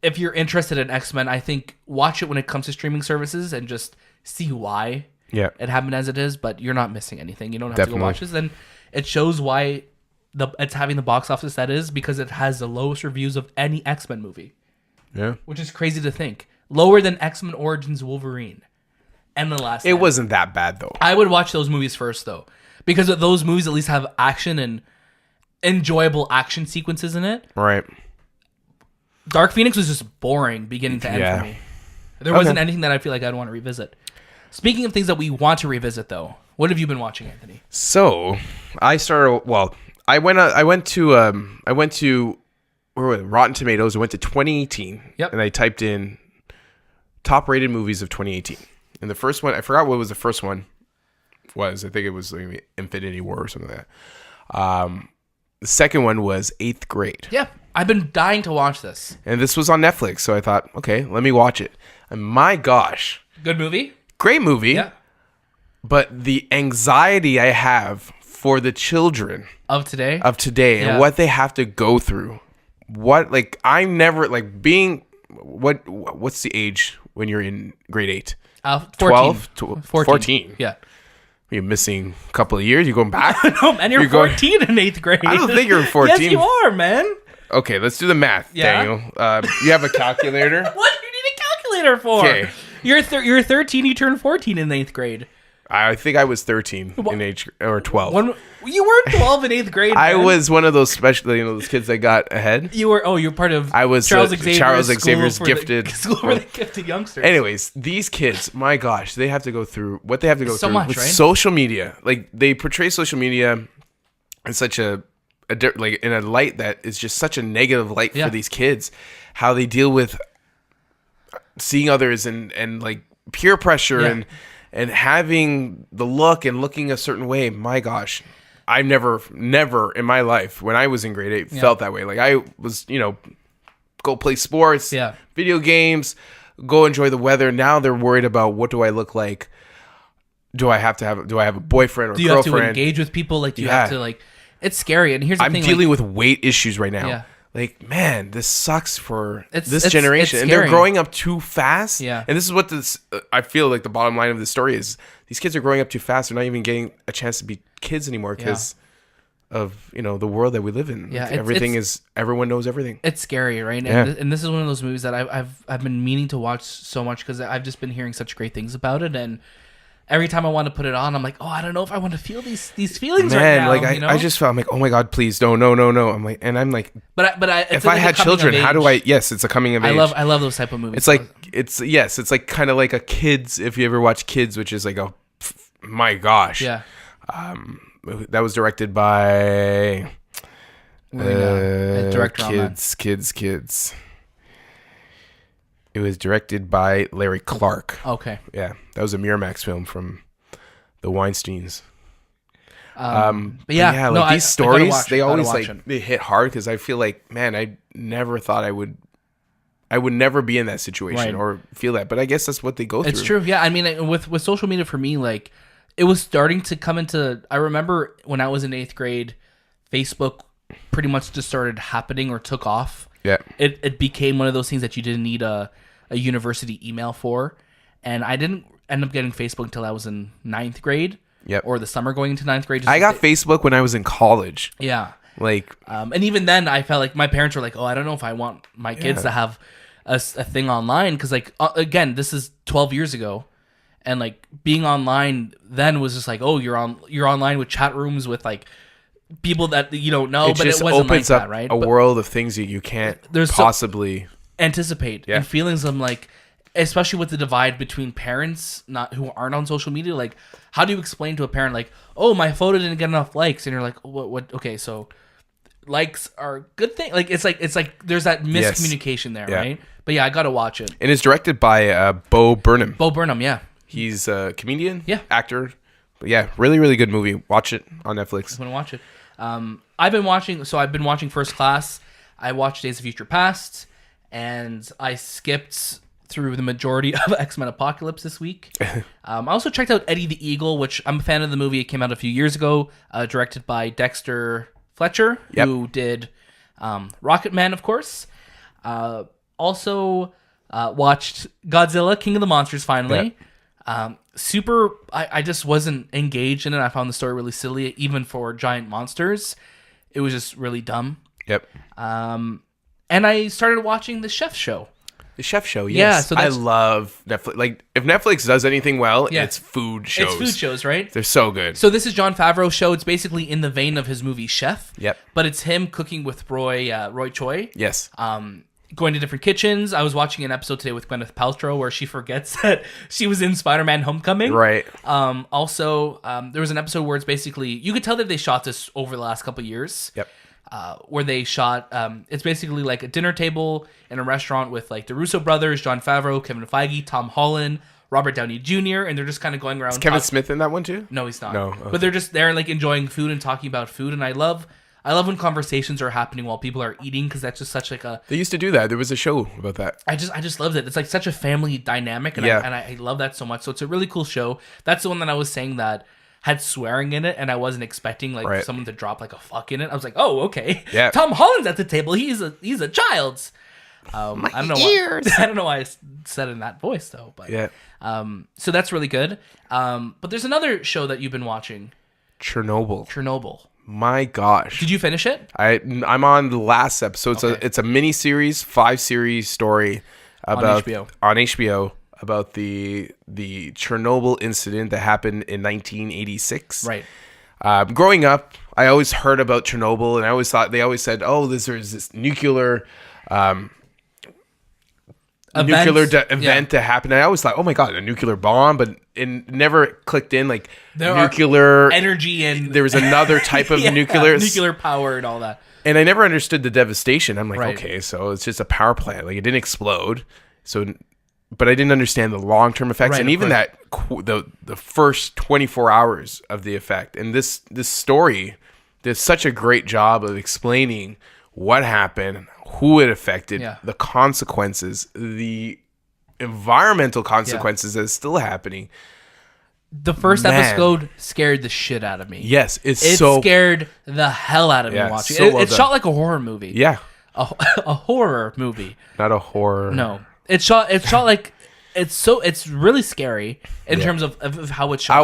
If you're interested in X-Men, I think watch it when it comes to streaming services and just see why it happened as it is. But you're not missing anything. You don't have to go watch this. And it shows why it's having the box office that is, because it has the lowest reviews of any X-Men movie. Yeah, which is crazy to think. Lower than X-Men Origins Wolverine. And the last. It wasn't that bad though. I would watch those movies first though, because those movies at least have action and enjoyable action sequences in it. Right. Dark Phoenix was just boring beginning to end for me. There wasn't anything that I feel like I'd want to revisit. Speaking of things that we want to revisit though, what have you been watching, Anthony? So I started. Well, I went to where was it? Rotten Tomatoes. I went to 2018. Yep. And I typed in top rated movies of 2018. And the first one, I forgot what was the first one was. I think it was like Infinity War or something like that. The second one was 8th Grade. Yeah, I've been dying to watch this. And this was on Netflix, so I thought, okay, let me watch it. And my gosh. Good movie? Great movie. Yeah. But the anxiety I have for the children of today and what they have to go through what, like, I never, like, what's the age when you're in grade 8? 14. 14. Yeah. You're missing a couple of years. You're going back? No, man, you're 14 in 8th grade. I don't think you're 14. Yes, you are, man. Okay, let's do the math, Yeah? Daniel. You have a calculator? What do you need a calculator for? Okay. You're 13, you turned 14 in 8th grade. I think I was 13 in age, or 12. You were 12 in 8th grade, I man. was one of those special, those kids that got ahead. You're part of I was Charles Xavier's gifted. School for the gifted youngsters. Anyways, these kids, my gosh, they have to go through what they have to go so through much, with right? social media. Like, they portray social media in such like in a light that is just such a negative light for these kids. How they deal with seeing others and like peer pressure and having the look and looking a certain way. My gosh, I've never in my life when I was in grade 8 felt that way. Like, I was, go play sports, video games, go enjoy the weather. Now they're worried about, what do I look like? Do I have a boyfriend or girlfriend? Do you have to engage with people? Like, do you have to, like, it's scary. And here's the thing. I'm dealing with weight issues right now. Yeah. Like, man, this sucks for this It's generation. And they're scary. growing up too fast. Yeah. And this is what I feel like the bottom line of the story is. These kids are growing up too fast. They're not even getting a chance to be kids anymore because of, the world that we live in. Yeah, Like, everyone knows everything. It's scary, right? And this is one of those movies that I've been meaning to watch so much because I've just been hearing such great things about it. And every time I want to put it on, I'm like, oh, I don't know if I want to feel these feelings right now. Like, I just felt, I'm like, oh my God, please, no. I'm like, but if I had children, how do I? Yes, it's a coming of age. I love those type of movies. It's like kind of like a Kids. If you ever watch Kids, which is like my gosh, yeah. That was directed by director on that. Kids. It was directed by Larry Clark. Okay. Yeah, that was a Miramax film from the Weinsteins. These stories, they always they hit hard because I feel like, man, I never thought I would never be in that situation or feel that, but I guess that's what they go through. It's true. Yeah, I mean, with social media for me, like, it was starting to come into. I remember when I was in 8th grade, Facebook pretty much just started happening or took off. Yeah, it became one of those things that you didn't need a university email for, and I didn't end up getting Facebook until I was in 9th grade. Yep. Or the summer going into 9th grade. I got Facebook when I was in college. Yeah. Like, and even then, I felt like my parents were like, "Oh, I don't know if I want my kids to have a thing online," because, like, again, this is 12 years ago, and, like, being online then was just like, "Oh, you're online with chat rooms with, like, people that you don't know," but it wasn't like that, right? A world of things that you can't possibly anticipate, and feelings of, like, especially with the divide between parents who aren't on social media. Like, how do you explain to a parent, like, "Oh, my photo didn't get enough likes," and you're like, "What? Okay, so likes are a good thing." Like, it's like there's that miscommunication there, right? But yeah, I gotta watch it. And it's directed by Bo Burnham. Bo Burnham, yeah. He's a comedian, actor. But yeah, really, really good movie. Watch it on Netflix. I'm gonna watch it. I've been watching First Class. I watched Days of Future Past, and I skipped through the majority of X-Men Apocalypse this week. I also checked out Eddie the Eagle, which I'm a fan of the movie. It came out a few years ago, directed by Dexter Fletcher, who did Rocket Man, of course. Also watched Godzilla, King of the Monsters, finally. I just wasn't engaged in it. I found the story really silly, even for giant monsters. It was just really dumb. Yep. And I started watching The Chef Show. The Chef Show, yes. Yeah, so I love Netflix. Like, if Netflix does anything well, it's food shows. It's food shows, right? They're so good. So this is Jon Favreau's show. It's basically in the vein of his movie Chef. Yep. But it's him cooking with Roy Choi. Yes. Going to different kitchens. I was watching an episode today with Gwyneth Paltrow where she forgets that she was in Spider-Man Homecoming. Right. Also, there was an episode where it's basically, you could tell that they shot this over the last couple of years. Yep. Where they shot, it's basically like a dinner table in a restaurant with, like, the Russo brothers, Jon Favreau, Kevin Feige, Tom Holland, Robert Downey Jr., and they're just kind of going around. Is Kevin Smith in that one too? No, he's not. No. Okay. But they're just there, like, enjoying food and talking about food, and I love when conversations are happening while people are eating, because that's just such like a... They used to do that. There was a show about that. I just loved it. It's like such a family dynamic, and I love that so much. So it's a really cool show. That's the one that I was saying that had swearing in it, and I wasn't expecting like someone to drop like a fuck in it. I was like, oh, okay. Yeah. Tom Holland's at the table. He's a child. I don't know ears. I don't know why I said it in that voice though. But so that's really good. But there's another show that you've been watching. Chernobyl. My gosh. Did you finish it? I'm on the last episode. Okay. It's a mini series, 5-series story about on HBO about the Chernobyl incident that happened in 1986. Right. Growing up, I always heard about Chernobyl, and I always thought they always said, "Oh, there's this nuclear event that happened." And I always thought, "Oh my god, a nuclear bomb!" But it never clicked in. Like there nuclear energy, and there was another type of nuclear power and all that. And I never understood the devastation. I'm like, okay, so it's just a power plant. Like it didn't explode. So, but I didn't understand the long-term effects, and even that the first 24 hours of the effect. And this story did such a great job of explaining what happened, who it affected, the consequences, the environmental consequences that is still happening. The first episode scared the shit out of me. Yes, it scared the hell out of me watching it. It's shot like a horror movie. Yeah, a horror movie, not a horror. No, it's shot like it's really scary in terms of how it's shot. I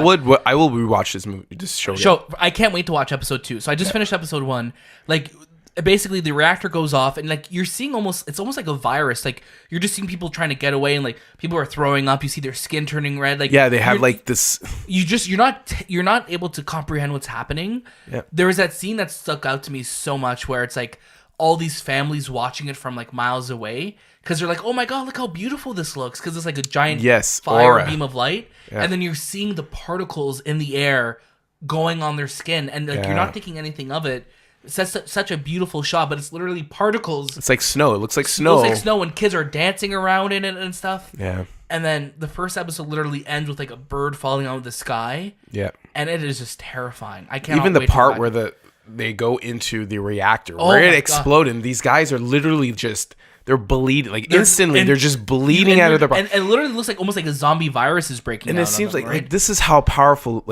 will rewatch this show. I can't wait to watch episode 2. So I just finished episode 1. Like basically the reactor goes off, and like you're seeing it's almost like a virus. Like you're just seeing people trying to get away, and like people are throwing up. You see their skin turning red. Like they have like this. You're not able to comprehend what's happening. Yeah. There was that scene that stuck out to me so much where it's like all these families watching it from like miles away because they're like, oh my god, look how beautiful this looks, because it's like a giant fire beam of light, and then you're seeing the particles in the air going on their skin, and like you're not thinking anything of it. It's such a beautiful shot, but it's literally particles. It's like snow. It looks like snow. It looks like snow, and kids are dancing around in it and stuff. Yeah. And then the first episode literally ends with like a bird falling out of the sky. Yeah. And it is just terrifying. I can't even the part where they go into the reactor where it exploded. And these guys are literally just they're bleeding like instantly. They're just bleeding out of their body. And it literally looks like almost like a zombie virus is breaking out. And it seems like this is how powerful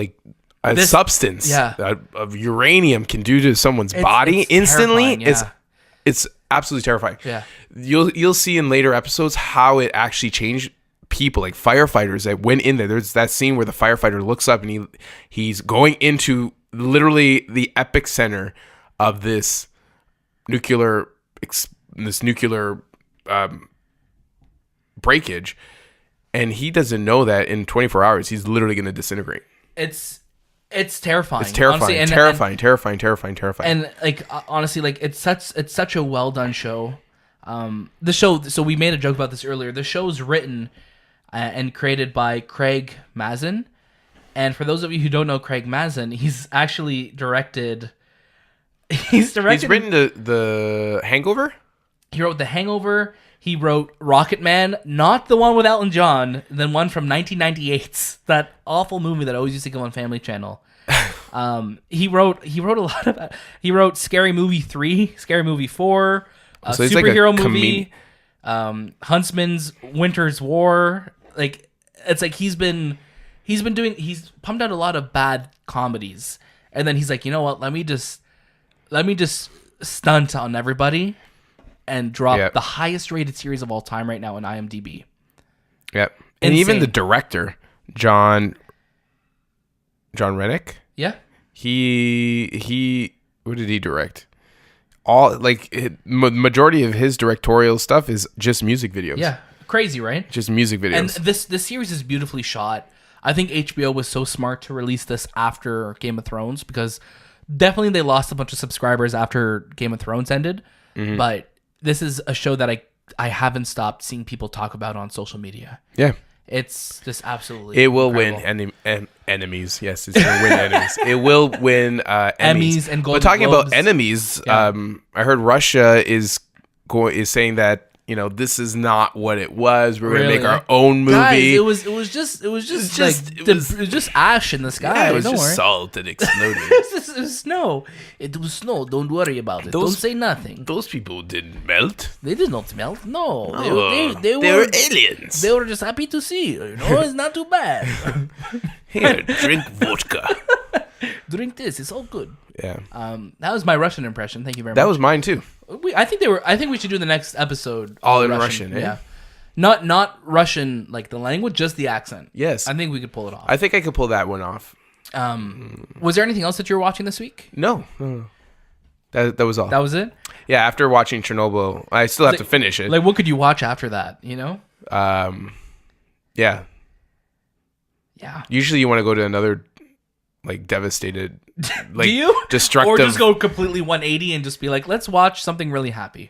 substance of uranium can do to someone's body instantly. It's absolutely terrifying. Yeah, you'll see in later episodes how it actually changed people, like firefighters that went in there. There's that scene where the firefighter looks up and he's going into literally the epicenter of this nuclear breakage, and he doesn't know that in 24 hours he's literally going to disintegrate. It's terrifying. It's terrifying. Honestly, terrifying. And like honestly, like it's such a well done show. The show. So we made a joke about this earlier. The show is written and created by Craig Mazin. And for those of you who don't know Craig Mazin, he's actually directed. He's written the Hangover. He wrote The Hangover. He wrote Rocket Man, not the one with Elton John, the one from 1998. That awful movie that I always used to go on Family Channel. He wrote a lot of. He wrote Scary Movie 3, Scary Movie 4, so superhero movie, Huntsman's Winter's War. Like it's like he's pumped out a lot of bad comedies, and then he's like, you know what? Let me just stunt on everybody. And drop the highest rated series of all time right now in IMDb. Yep. And even the director, John Rennick. Yeah. He what did he direct? Majority of his directorial stuff is just music videos. Yeah. Crazy, right? Just music videos. And this series is beautifully shot. I think HBO was so smart to release this after Game of Thrones, because definitely they lost a bunch of subscribers after Game of Thrones ended. Mm-hmm. But this is a show that I haven't stopped seeing people talk about on social media. Yeah. It's just absolutely It will win enemies. Yes, it's going to win enemies. It will win Emmys and Golden But talking Globes. about enemies, I heard Russia is saying that, you know, this is not what it was. We're going to make our own movie. Guys, it was just ash in the sky. Yeah, it was just salt that exploded. It was snow. It was snow. Don't worry about it. Don't say nothing. Those people didn't melt. They did not melt. No. They were aliens. They were just happy to see you. You know, it's not too bad. Here, drink vodka. drink this. It's all good. Yeah. That was my Russian impression. Thank you very much. That was mine too. I think we should do the next episode all in Russian. Yeah. Not Russian like the language, just the accent. Yes. I think we could pull it off. I think I could pull that one off. Was there anything else that you were watching this week? No. That was all. That was it? Yeah, after watching Chernobyl, I still have to finish it. Like, what could you watch after that, you know? Yeah. Yeah. Usually you want to go to another, like, devastated, like, do you? destructive. Or just go completely 180 and just be like, let's watch something really happy.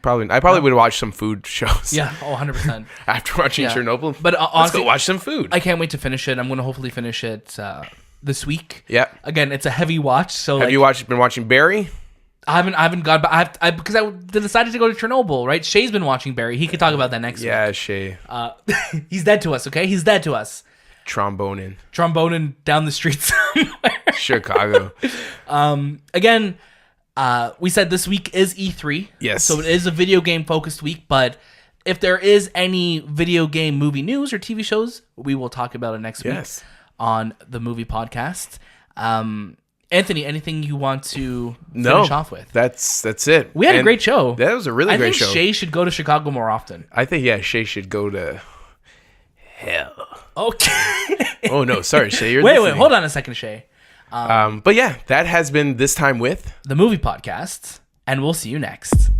Probably. I probably would watch some food shows. Yeah, 100%. After watching Chernobyl. But let's honestly, go watch some food. I can't wait to finish it. I'm going to hopefully finish it this week. Yeah. Again, it's a heavy watch. So have you been watching Barry? I haven't gone, but because I decided to go to Chernobyl, right? Shay's been watching Barry. He could talk about that next week. Yeah, Shay. He's dead to us, okay? He's dead to us. Tromboning down the street somewhere. Chicago. Again, we said this week is E3. Yes. So it is a video game focused week, but if there is any video game movie news or TV shows, we will talk about it next week on the movie podcast. Anthony, anything you want to finish off with? That's it. We had a great show. That was a really great show. I think Shay should go to Chicago more often. I think, Shay should go to hell. Okay. Oh, no. Sorry, Shay. You're wait. Hold on a second, Shay. But yeah, that has been This Time With the Movie Podcast, and we'll see you next.